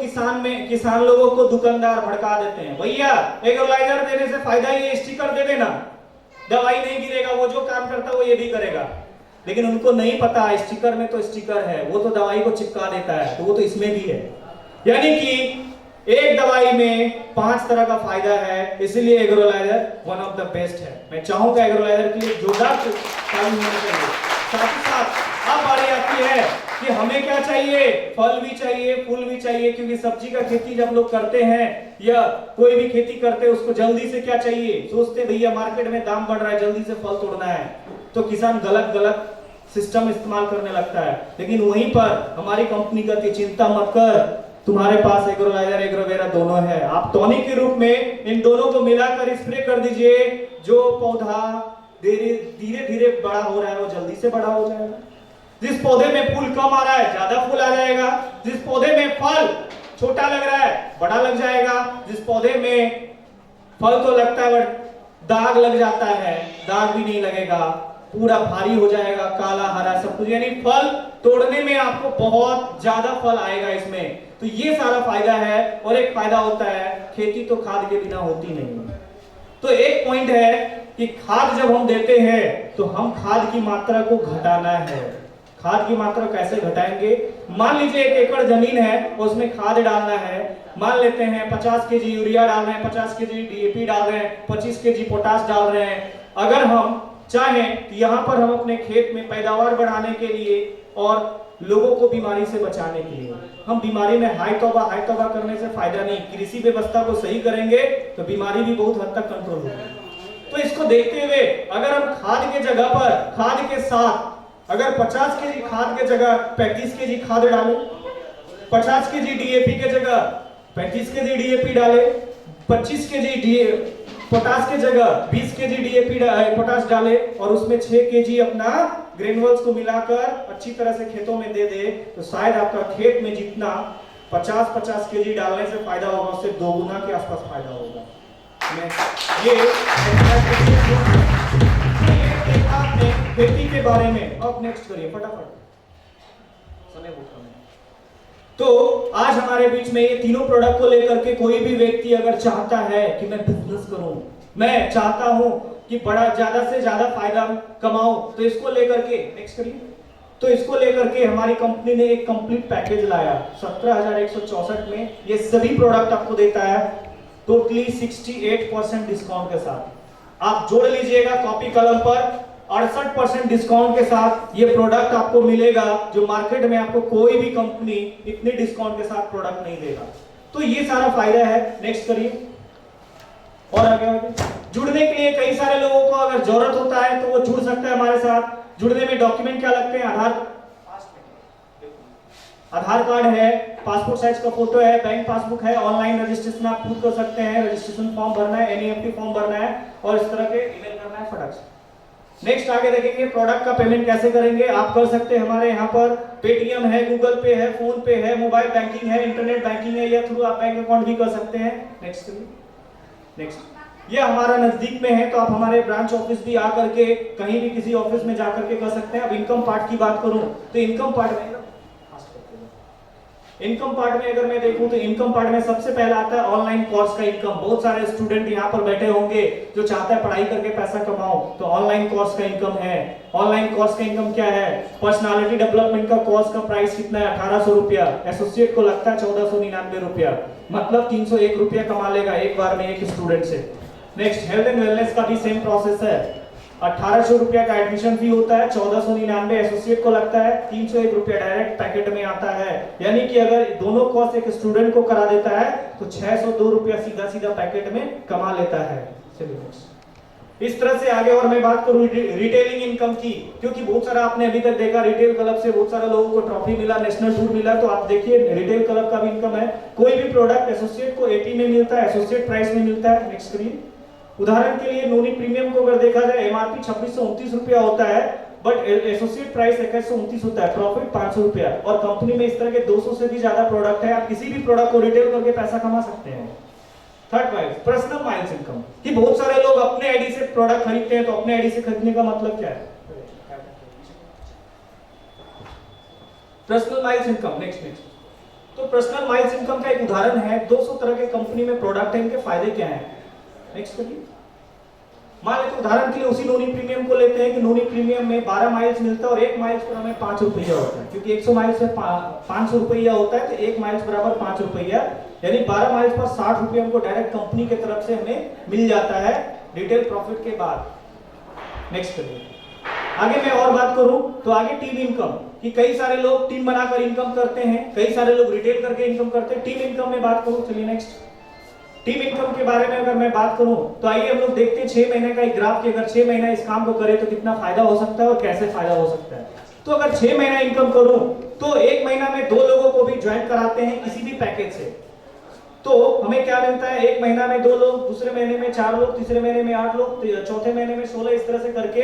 किसान लोगों को दुकानदार भड़का देते हैं, भैया एग्रोलाइजर देने से फायदा ये स्टिकर दे देना, दवाई नहीं गिरेगा, वो जो काम करता है वो ये भी करेगा। लेकिन उनको नहीं पता स्टिकर में तो स्टिकर है, वो तो दवाई को चिपका देता है, तो वो तो इसमें भी है। यानी कि एक दवाई में 5 तरह का फायदा है, इसलिए एग्रोलाइजर वन ऑफ द बेस्ट है। मैं चाहूंगा एग्रोलाइजर के लिए जोरदार ताली होनी चाहिए। साथ ही साथ अब बारी आती है कि हमें क्या चाहिए, फल भी चाहिए, फूल भी चाहिए, क्योंकि सब्जी का खेती जब लोग करते हैं या कोई भी खेती करते हैं उसको जल्दी से क्या चाहिए, सोचते भैया मार्केट में दाम बढ़ रहा है, जल्दी से फल तोड़ना है, तो किसान गलत गलत सिस्टम इस्तेमाल करने लगता है। लेकिन वहीं पर हमारी कंपनी कहती चिंता मत कर, तुम्हारे पास एग्रोलाइजर एग्रोवेरा दोनों है, आप टॉनिक के रूप में इन दोनों को मिलाकर स्प्रे कर दीजिए, जो पौधा धीरे धीरे बड़ा हो रहा है वो जल्दी से बड़ा हो जाएगा। जिस पौधे में फूल कम आ रहा है ज्यादा फूल आ जाएगा। जिस पौधे में फल छोटा लग रहा है बड़ा लग जाएगा। जिस पौधे में फल तो लगता है बट दाग लग जाता है, दाग भी नहीं लगेगा, पूरा भारी हो जाएगा, काला हरा सब कुछ, यानी फल तोड़ने में आपको बहुत ज्यादा फल आएगा इसमें। तो ये सारा फायदा है। और एक फायदा होता है, खेती तो खाद के बिना होती नहीं। तो एक पॉइंट है कि खाद जब हम देते हैं तो हम खाद की मात्रा को घटाना है। खाद की मात्रा कैसे घटाएंगे? मान लीजिए 1 एकड़ जमीन है, उसमें खाद डालना है, मान लेते हैं 50 केजी यूरिया डाल रहे हैं, 50 केजी डीएपी डाल रहे हैं, 25 केजी पोटाश डाल रहे हैं। अगर हम चाहें कि यहाँ पर हम अपने खेत में पैदावार बढ़ाने के लिए और लोगों को बीमारी से बचाने के लिए, हम बीमारी में हाय तौबा करने से फायदा नहीं, कृषि व्यवस्था को सही करेंगे तो बीमारी भी बहुत हद तक कंट्रोल होगी। तो इसको देखते हुए अगर हम खाद के जगह पर खाद के साथ अगर 50 केजी खाद के जगह 35 केजी खाद डालें, 50 केजी डीएपी के जगह 35 केजी डीएपी डालें, 25 केजी पोटाश के जगह 20 केजी डीएपी पोटाश डाले और उसमें 6 केजी अपना ग्रेनुअल्स को मिलाकर अच्छी तरह से खेतों में दे दे, तो शायद आपका खेत में जितना 50-50 केजी डालने से फायदा होगा उससे 2 गुना के आसपास फायदा होगा। ये खेती के बारे में। अब नेक्स्ट करिए फटाफट, समय बहुत कम है। तो आज हमारे बीच में ये तीनों प्रोडक्ट को लेकर के कोई भी व्यक्ति अगर चाहता है कि मैं बिजनेस करूं, मैं चाहता हूं कि बड़ा ज्यादा से ज्यादा फायदा कमाऊं, तो इसको लेकर के नेक्स्ट करिए। तो इसको लेकर के हमारी कंपनी ने एक कंप्लीट पैकेज लाया 17,164 में। ये सभी प्रोडक्ट आपको देता है टोटली 68% डिस्काउंट के साथ। आप जोड़ लीजिएगा कॉपी कलम पर, 68% डिस्काउंट के साथ ये प्रोडक्ट आपको मिलेगा, जो मार्केट में आपको कोई भी कंपनी इतने डिस्काउंट के साथ प्रोडक्ट नहीं देगा। तो ये सारा फायदा है। नेक्स्ट करिए और आगे। जुड़ने के लिए कई सारे लोगों को अगर जरूरत होता है तो वो जुड़ सकता है हमारे साथ। जुड़ने में डॉक्यूमेंट क्या लगते हैं? आधार कार्ड है, पासपोर्ट साइज का फोटो है, बैंक पासबुक है, ऑनलाइन रजिस्ट्रेशन आप खुद कर सकते हैं, रजिस्ट्रेशन फॉर्म भरना है, एनईएफटी फॉर्म भरना है और इस तरह के ईमेल करना है फटाक से। नेक्स्ट आगे देखेंगे प्रोडक्ट का पेमेंट कैसे करेंगे। आप कर सकते हैं हमारे यहाँ पर पेटीएम है, गूगल पे है, फोन पे है, मोबाइल बैंकिंग है, इंटरनेट बैंकिंग है, या थ्रू आप बैंक अकाउंट भी कर सकते हैं। नेक्स्ट करिए। नेक्स्ट, ये हमारा नजदीक में है तो आप हमारे ब्रांच ऑफिस भी आकर के कहीं भी किसी ऑफिस में जाकर के कर सकते हैं। अब इनकम पार्ट की बात करूं तो इनकम पार्ट में अगर मैं देखूं तो इनकम पार्ट में सबसे पहला आता है ऑनलाइन कोर्स का इनकम। बहुत सारे स्टूडेंट यहाँ पर बैठे होंगे जो चाहते हैं पढ़ाई करके पैसा कमाओ, तो ऑनलाइन कोर्स का इनकम है। ऑनलाइन कोर्स का इनकम क्या है? पर्सनालिटी डेवलपमेंट का कोर्स का प्राइस कितना है? 1800 रुपया। एसोसिएट को लगता है 1499 रुपया, मतलब 301 रुपया कमा लेगा एक बार में एक स्टूडेंट से। नेक्स्ट, हेल्थ एंड वेलनेस का भी सेम प्रोसेस है। 1800 रुपया का एडमिशन फी होता है, 1499 एसोसिएट को लगता है, 301 रुपया डायरेक्ट पैकेट में आता है। यानी कि अगर दोनों कोर्स एक स्टूडेंट को करा देता है तो 602 रुपया सीधा पैकेट में कमा लेता है। चलिए इस तरह से आगे। और मैं बात करूं रिटेलिंग इनकम की, क्योंकि बहुत सारा आपने अभी तक देखा रिटेल क्लब से बहुत सारे लोगों को ट्रॉफी मिला, नेशनल टूर मिला, तो आप देखिए रिटेल क्लब का भी इनकम है। कोई भी प्रोडक्ट एसोसिएट को 80 में मिलता है, एसोसिएट प्राइस में मिलता है। नेक्स्ट करिए। उदाहरण के लिए नोनी प्रीमियम को अगर देखा जाए एमआरपी 2629 रुपया होता है, बट एसोसिएट प्राइस 2129 होता है, प्रॉफिट 500 रुपया। और कंपनी में इस तरह के 200 से भी ज्यादा प्रोडक्ट है, आप किसी भी प्रोडक्ट को रिटेल करके पैसा कमा सकते हैं। Third price personal miles income, कि बहुत सारे लोग अपने आईडी से प्रोडक्ट खरीदते हैं, तो अपने आईडी से खरीदने का मतलब क्या है? Personal miles income. नेक्स्ट, तो पर्सनल माइल्स इनकम का एक उदाहरण है। 200 तरह के कंपनी में प्रोडक्ट है, इनके फायदे क्या हैं? नेक्स्ट करिए। मान लेते उदाहरण के लिए उसी नोनी प्रीमियम को लेते हैं कि नोनी प्रीमियम में 12 माइल्स मिलता है और 1 माइल्स पर हमें 5 रुपया होता है, क्योंकि 100 माइल्स में 500 रुपया होता है, तो 1 माइल्स बराबर 5 रुपया, यानी 12 माइल्स पर 60 रुपया हमको डायरेक्ट कंपनी की तरफ से हमें मिल जाता है रिटेल प्रॉफिट के बाद। नेक्स्ट करिए। आगे मैं और बात करूं तो आगे टीम इनकम, कि कई सारे लोग टीम बनाकर इनकम करते हैं, कई सारे लोग रिटेल करके इनकम करते हैं। टीम इनकम में बात करूं, चलिए नेक्स्ट। टीम इनकम के बारे में अगर मैं बात करूं तो आइए हम लोग देखते हैं 6 महीने का एक ग्राफ, कि अगर 6 महीना इस काम को करें तो कितना फायदा हो सकता है और कैसे फायदा हो सकता है। तो अगर 6 महीना इनकम करूं तो 1 महीना में 2 लोगों को भी ज्वाइन कराते हैं किसी भी पैकेज से। तो हमें क्या मिलता है, एक महीना में 2 लोग, दूसरे महीने में 4 लोग, तीसरे महीने में 8 लोग, चौथे महीने में 16, इस तरह से करके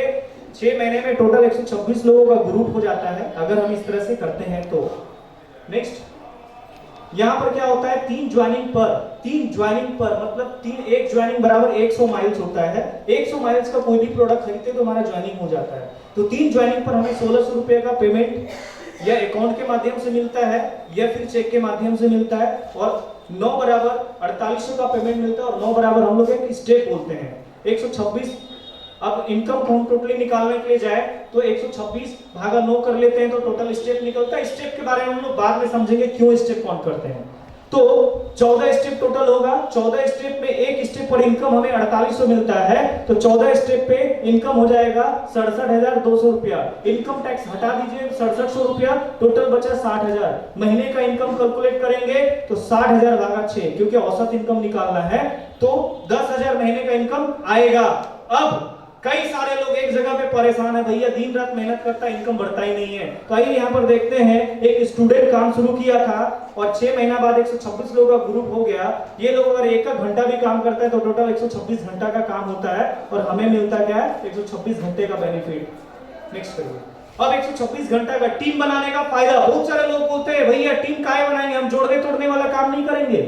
6 महीने में टोटल 126 लोगों का ग्रुप हो जाता है अगर हम इस तरह से करते हैं तो। नेक्स्ट, यहां पर क्या होता है, 3 ज्वाइनिंग पर मतलब एक ज्वाइनिंग बराबर 100 माइल्स होता है। 100 माइल्स का कोई भी प्रोडक्ट खरीदते तो हमारा ज्वाइनिंग हो जाता है। तो 3 ज्वाइनिंग पर हमें 1600 रुपए का पेमेंट या अकाउंट के माध्यम से मिलता है या फिर चेक के माध्यम से मिलता है, और 9 बराबर 4800 का पेमेंट मिलता है, और 9 बराबर हम लोग एक स्टेप बोलते हैं 126। अब इनकम को हम टोटली निकालने के लिए जाए तो 126 भागा 9 कर लेते हैं तो टोटल स्टेप निकलता है। स्टेप के बारे में हम लोग बाद में समझेंगे क्यों स्टेप काउंट करते हैं। तो 14 स्टेप टोटल होगा। 14 स्टेप में एक स्टेप पर इनकम हमें 4800 मिलता है, तो 14 स्टेप पे इनकम हो जाएगा 67,200 रुपया। इनकम टैक्स हटा दीजिए 6700 रुपया, टोटल बचा 60,000। महीने का इनकम कैलकुलेट करेंगे तो 60,000 भागा 6, क्योंकि औसत इनकम निकालना है, तो 10,000 महीने का इनकम आएगा। अब कई सारे लोग एक जगह पे परेशान है, भैया दिन रात मेहनत करता है इनकम बढ़ता ही नहीं है। तो आइए यहाँ पर देखते हैं, एक स्टूडेंट काम शुरू किया था और 6 महीना बाद 126 लोगों का ग्रुप हो गया। ये लोग अगर 1 घंटा भी काम करता है तो टोटल 126 घंटा का काम होता है, और हमें मिलता क्या है, 126 घंटे का बेनिफिट। नेक्स्ट करिए। अब 126 घंटा का टीम बनाने का फायदा, बहुत सारे लोग बोलते हैं भैया टीम काहे बनाएंगे, हम जोड़ने तोड़ने वाला काम नहीं करेंगे।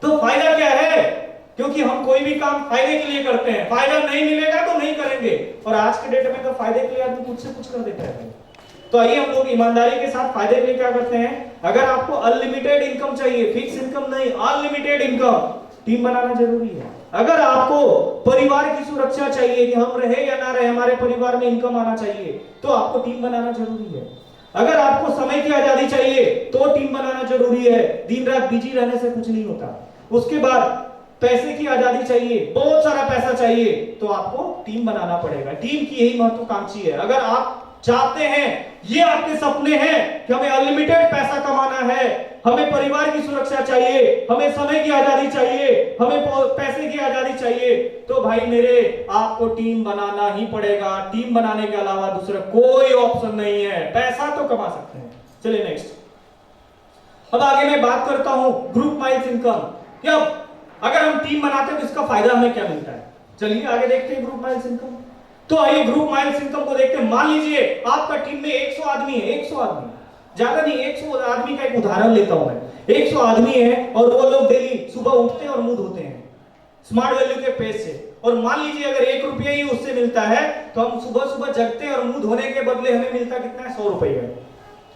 तो फायदा क्या है, क्योंकि हम कोई भी काम फायदे के लिए करते हैं, फायदा नहीं मिलेगा तो नहीं करेंगे, और आज के डेट में तो फायदे के लिए आदमी कुछ से कुछ कर देता है। तो आइए हम लोग ईमानदारी के साथ फायदे के लिए क्या करते हैं, अगर आपको अनलिमिटेड इनकम चाहिए, फिक्स इनकम नहीं, अनलिमिटेड इनकम, टीम बनाना जरूरी है। अगर आपको परिवार की सुरक्षा चाहिए कि हम रहे या ना रहे हमारे परिवार में इनकम आना चाहिए, तो आपको टीम बनाना जरूरी है। अगर आपको समय की आजादी चाहिए तो टीम बनाना जरूरी है, दिन रात बिजी रहने से कुछ नहीं होता। उसके बाद पैसे की आजादी चाहिए, बहुत सारा पैसा चाहिए, तो आपको टीम बनाना पड़ेगा। टीम की यही महत्वाकांक्षी है। अगर आप चाहते हैं, ये आपके सपने हैं कि हमें अनलिमिटेड पैसा कमाना है, हमें परिवार की सुरक्षा चाहिए, हमें समय की आजादी चाहिए, हमें पैसे की आजादी चाहिए, तो भाई मेरे आपको टीम बनाना ही पड़ेगा। टीम बनाने के अलावा दूसरा कोई ऑप्शन नहीं है। पैसा तो कमा सकते हैं। चलिए नेक्स्ट, अब आगे मैं बात करता हूं ग्रुप माइल्स इनकम। अब अगर हम टीम बनाते हैं तो इसका फायदा हमें क्या मिलता है, चलिए आगे देखते हैं ग्रुप माइल्स इनकम। तो आइए ग्रुप माइल्स इनकम को देखते हैं। मान लीजिए आपका टीम में 100 आदमी है, 100 आदमी, ज्यादा नहीं, 100 आदमी का एक उदाहरण लेता हूं मैं। 100 आदमी है और वो लोग डेली सुबह उठते हैं और मुंह धोते हैं स्मार्ट वैल्यू के पेज से, और मान लीजिए अगर 1 रुपया ही उससे मिलता है, तो हम सुबह सुबह जगते हैं और मुंह धोने के बदले हमें मिलता कितना है, 100 रुपया।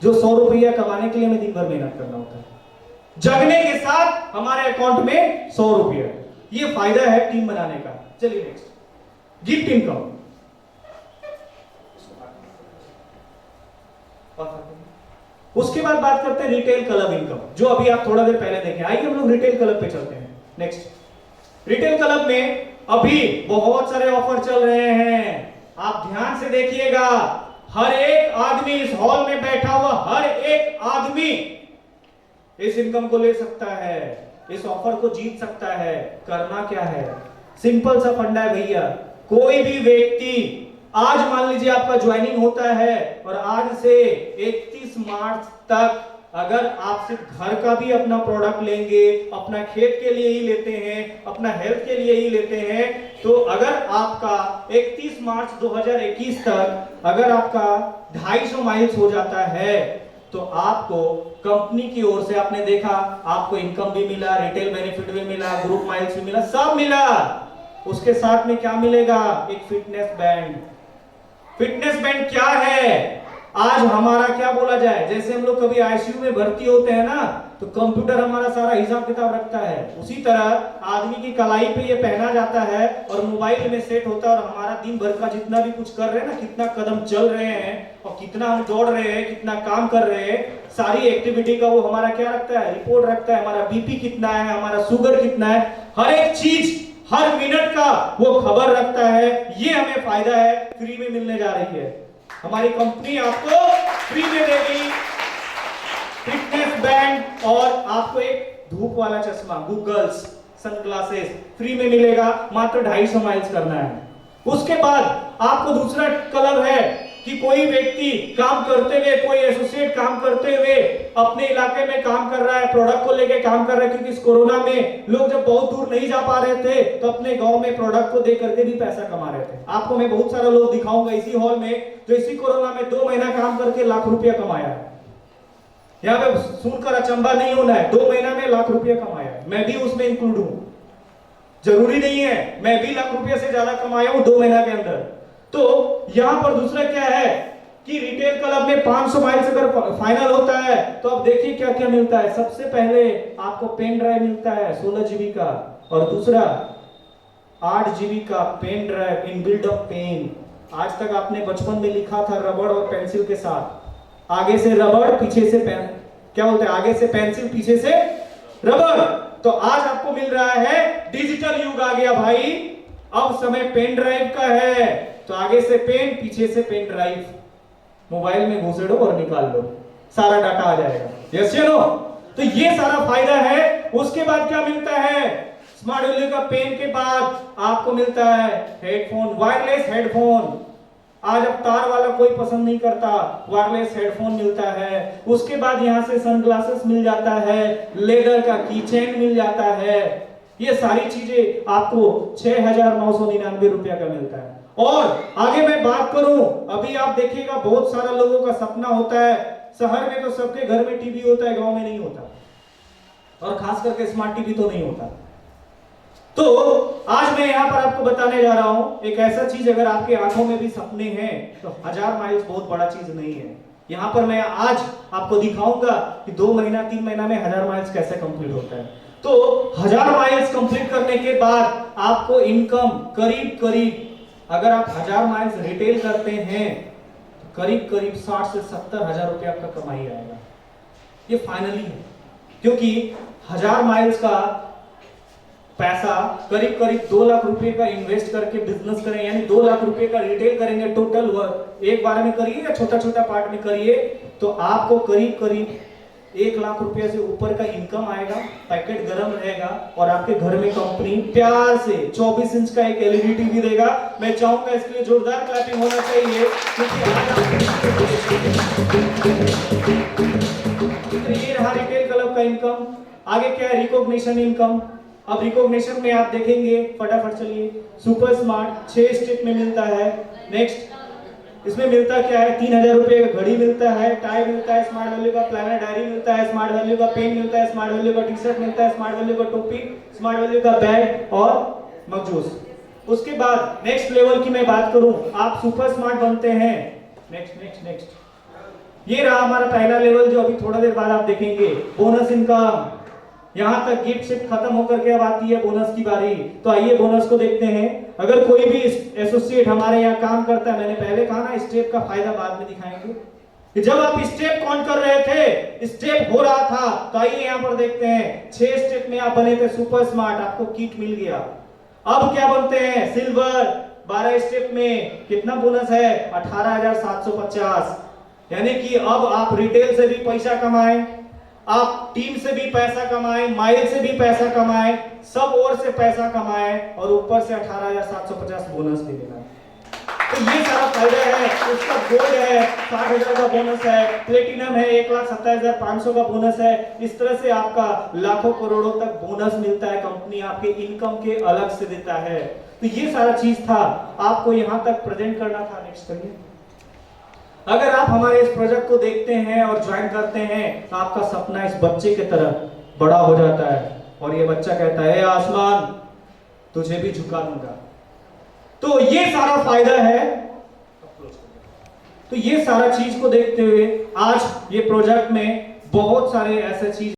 जो 100 रुपया कमाने के लिए हमें दिन भर मेहनत करना होता है, जगने के साथ हमारे अकाउंट में 100 रुपया। ये फायदा है टीम बनाने का। चलिए नेक्स्ट, गिफ्ट इनकम। उसके बाद बात करते हैं रिटेल क्लब इनकम, जो अभी आप थोड़ा देर पहले देखे। आइए हम लोग रिटेल क्लब पे चलते हैं। नेक्स्ट, रिटेल क्लब में अभी बहुत सारे ऑफर चल रहे हैं, आप ध्यान से देखिएगा। हर एक आदमी, इस हॉल में बैठा हुआ हर एक आदमी इस इनकम को ले सकता है, इस ऑफर को जीत सकता है। करना क्या है, सिंपल सा फंडा है भैया। कोई भी व्यक्ति, आज मान लीजिए आपका ज्वाइनिंग होता है और आज से 31 मार्च तक अगर आप सिर्फ घर का भी अपना प्रोडक्ट लेंगे, अपना खेत के लिए ही लेते हैं, अपना हेल्थ के लिए ही लेते हैं, तो अगर आपका 31 मार्च 2021 तक अगर आपका 250 माइल्स हो जाता है, तो आपको कंपनी की ओर से, आपने देखा, आपको इनकम भी मिला, रिटेल बेनिफिट भी मिला, ग्रुप माइल्स भी मिला, सब मिला। उसके साथ में क्या मिलेगा, एक फिटनेस बैंड। फिटनेस बैंड क्या है, आज हमारा क्या बोला जाए, जैसे हम लोग कभी आईसीयू में भर्ती होते हैं ना, तो कंप्यूटर हमारा सारा हिसाब किताब रखता है, उसी तरह आदमी की कलाई पे ये पहना जाता है और मोबाइल में सेट होता है, और हमारा दिन भर का जितना भी कुछ कर रहे हैं ना, कितना कदम चल रहे हैं और कितना हम दौड़ रहे हैं, कितना काम कर रहे हैं, सारी एक्टिविटी का वो हमारा क्या रखता है, रिपोर्ट रखता है। हमारा बीपी कितना है, हमारा शुगर कितना है, हर एक चीज हर मिनट का वो खबर रखता है। ये हमें फायदा है, फ्री में मिलने जा रही है। हमारी कंपनी आपको फ्री में देगी फिटनेस बैंड, और आपको एक धूप वाला चश्मा, गूगल्स, सनग्लासेस फ्री में मिलेगा। मात्र 250 माइल्स करना है। उसके बाद आपको दूसरा क्लब है कि कोई व्यक्ति काम करते हुए, कोई एसोसिएट काम करते हुए अपने इलाके में काम कर रहा है, प्रोडक्ट को लेके काम कर रहा है, क्योंकि इस कोरोना में लोग जब बहुत दूर नहीं जा पा रहे थे तो अपने गांव में प्रोडक्ट को दे करके भी पैसा कमा रहे थे। आपको मैं बहुत सारा लोग दिखाऊंगा इसी हॉल में जो इसी कोरोना में 2 महीना काम करके लाख रुपया कमाया है। यहाँ पे सुनकर अचंबा नहीं होना है, 2 महीना में लाख रुपया कमाया है, मैं भी उसमें इंक्लूड हूं। जरूरी नहीं है मैं भी लाख रुपया से ज्यादा कमाया हूं 2 महीना के अंदर। तो यहां पर दूसरा क्या है कि रिटेल क्लब में 500 माइल्स अगर फाइनल होता है तो अब देखिए क्या क्या मिलता है। सबसे पहले आपको पेन ड्राइव मिलता है 16 जीबी का, और दूसरा 8 जीबी का pen drive in build of pen. आज तक आपने बचपन में लिखा था रबड़ और पेंसिल के साथ, आगे से रबड़ पीछे से पेन, क्या बोलते हैं, आगे से पेंसिल पीछे से रबड़। तो आज आपको मिल रहा है डिजिटल युग आ गया भाई, अब समय पेन ड्राइव का है। तो आगे से पेन पीछे से पेन ड्राइव, मोबाइल में घुसेड़ो और निकाल लो, सारा डाटा आ जाएगा। यस या नो? तो ये सारा फायदा है। उसके बाद क्या मिलता है, स्मार्ट वैल्यू का पेन के बाद आपको मिलता है हेडफोन, वायरलेस हेडफोन। आज अब तार वाला कोई पसंद नहीं करता, वायरलेस हेडफोन मिलता है। उसके बाद यहां से सनग्लासेस मिल जाता है, लेदर का कीचेन मिल जाता है। ये सारी चीजें आपको 6,999 रुपया का मिलता है। और आगे मैं बात करूं, अभी आप देखिएगा बहुत सारा लोगों का सपना होता है, शहर में तो सबके घर में टीवी होता है, गांव में नहीं होता, और खास करके स्मार्ट टीवी तो नहीं होता। तो आज मैं यहां पर आपको बताने जा रहा हूं एक ऐसा चीज, अगर आपके आंखों में भी सपने हैं तो 1000 माइल्स बहुत बड़ा चीज नहीं है। यहां पर मैं आज आपको दिखाऊंगा कि 2 महीना 3 महीना में 1000 माइल्स कैसे कंप्लीट होता है। तो 1000 माइल्स कंप्लीट करने के बाद आपको इनकम करीब करीब, अगर आप 1000 माइल्स रिटेल करते हैं तो करीब करीब 60 से 70 हजार रुपया आपका कमाई आएगा। ये फाइनली है, क्योंकि 1000 माइल्स का पैसा करीब करीब 2 लाख रुपए का इन्वेस्ट करके बिजनेस करें, यानी 2 लाख रुपए का रिटेल करेंगे टोटल, एक बार में करिए या छोटा छोटा पार्ट में करिए, तो आपको करीब करीब 1 लाख रुपए से ऊपर का इनकम आएगा। पैकेट गर्म रहेगा और आपके घर में कंपनी प्यार से 24 इंच का एक एलईडी टीवी देगा। मैं चाहूंगा इसके लिए जोरदार क्लैपिंग होना चाहिए, क्योंकि ये रहा रिटेल क्लब का इनकम। आगे क्या है, रिकॉग्निशन इनकम। अब रिकॉग्निशन में आप देखेंगे, फटाफट चलिए, सुपर स्मार्ट 6 स्टेप में मिलता है। नेक्स्ट इसमें मिलता क्या है, 3000 रुपए का घड़ी मिलता है, टाई मिलता है, स्मार्ट वैल्यू का प्लानर डायरी मिलता है, स्मार्ट वैल्यू का पेन मिलता है, स्मार्ट वैल्यू का टी शर्ट मिलता है, स्मार्ट वैल्यू का टोपी, स्मार्ट वैल्यू का बैग और मगजूस। उसके बाद नेक्स्ट लेवल की मैं बात करूं, आप सुपर स्मार्ट बनते हैं। नेक्स्ट नेक्स्ट नेक्स्ट ये रहा हमारा पहला लेवल, जो अभी थोड़ा देर बाद आप देखेंगे, बोनस इनकम। यहां तक गिफ्ट शिफ्ट खत्म होकर के अब आती है बोनस की बारी। तो आइए बोनस को देखते हैं। अगर कोई भी एसोसिएट हमारे यहाँ काम करता है, मैंने पहले कहा ना स्टेप का फायदा बाद में दिखाएंगे, कि जब आप स्टेप काउंट कर रहे थे, स्टेप हो रहा था, तो आइए यहाँ पर देखते हैं 6 स्टेप में आप बने थे सुपर स्मार्ट, आपको किट मिल गया। अब क्या बनते हैं, सिल्वर। 12 स्टेप में कितना बोनस है, 18,750। यानी कि अब आप रिटेल से भी पैसा कमाएं, आप टीम से भी पैसा कमाएं, माइल से भी पैसा कमाएं, सब ओर से पैसा कमाएं, और ऊपर से 18,750 बोनस भी देना। तो ये सारा फायदा है। उसका गोल्ड है, 60,000 का बोनस है, प्लेटिनम है, 1,27,500 का बोनस है। इस तरह से आपका लाखों करोड़ों तक बोनस मिलता है, कंपनी आपके इनकम के अलग से देता है। तो ये सारा चीज था, आपको यहां तक प्रेजेंट करना था। नेक्स्ट करिए। अगर आप हमारे इस प्रोजेक्ट को देखते हैं और ज्वाइन करते हैं तो आपका सपना इस बच्चे की तरह बड़ा हो जाता है, और ये बच्चा कहता है, आसमान तुझे भी झुका दूंगा। तो ये सारा फायदा है। तो ये सारा चीज को देखते हुए आज ये प्रोजेक्ट में बहुत सारे ऐसे चीज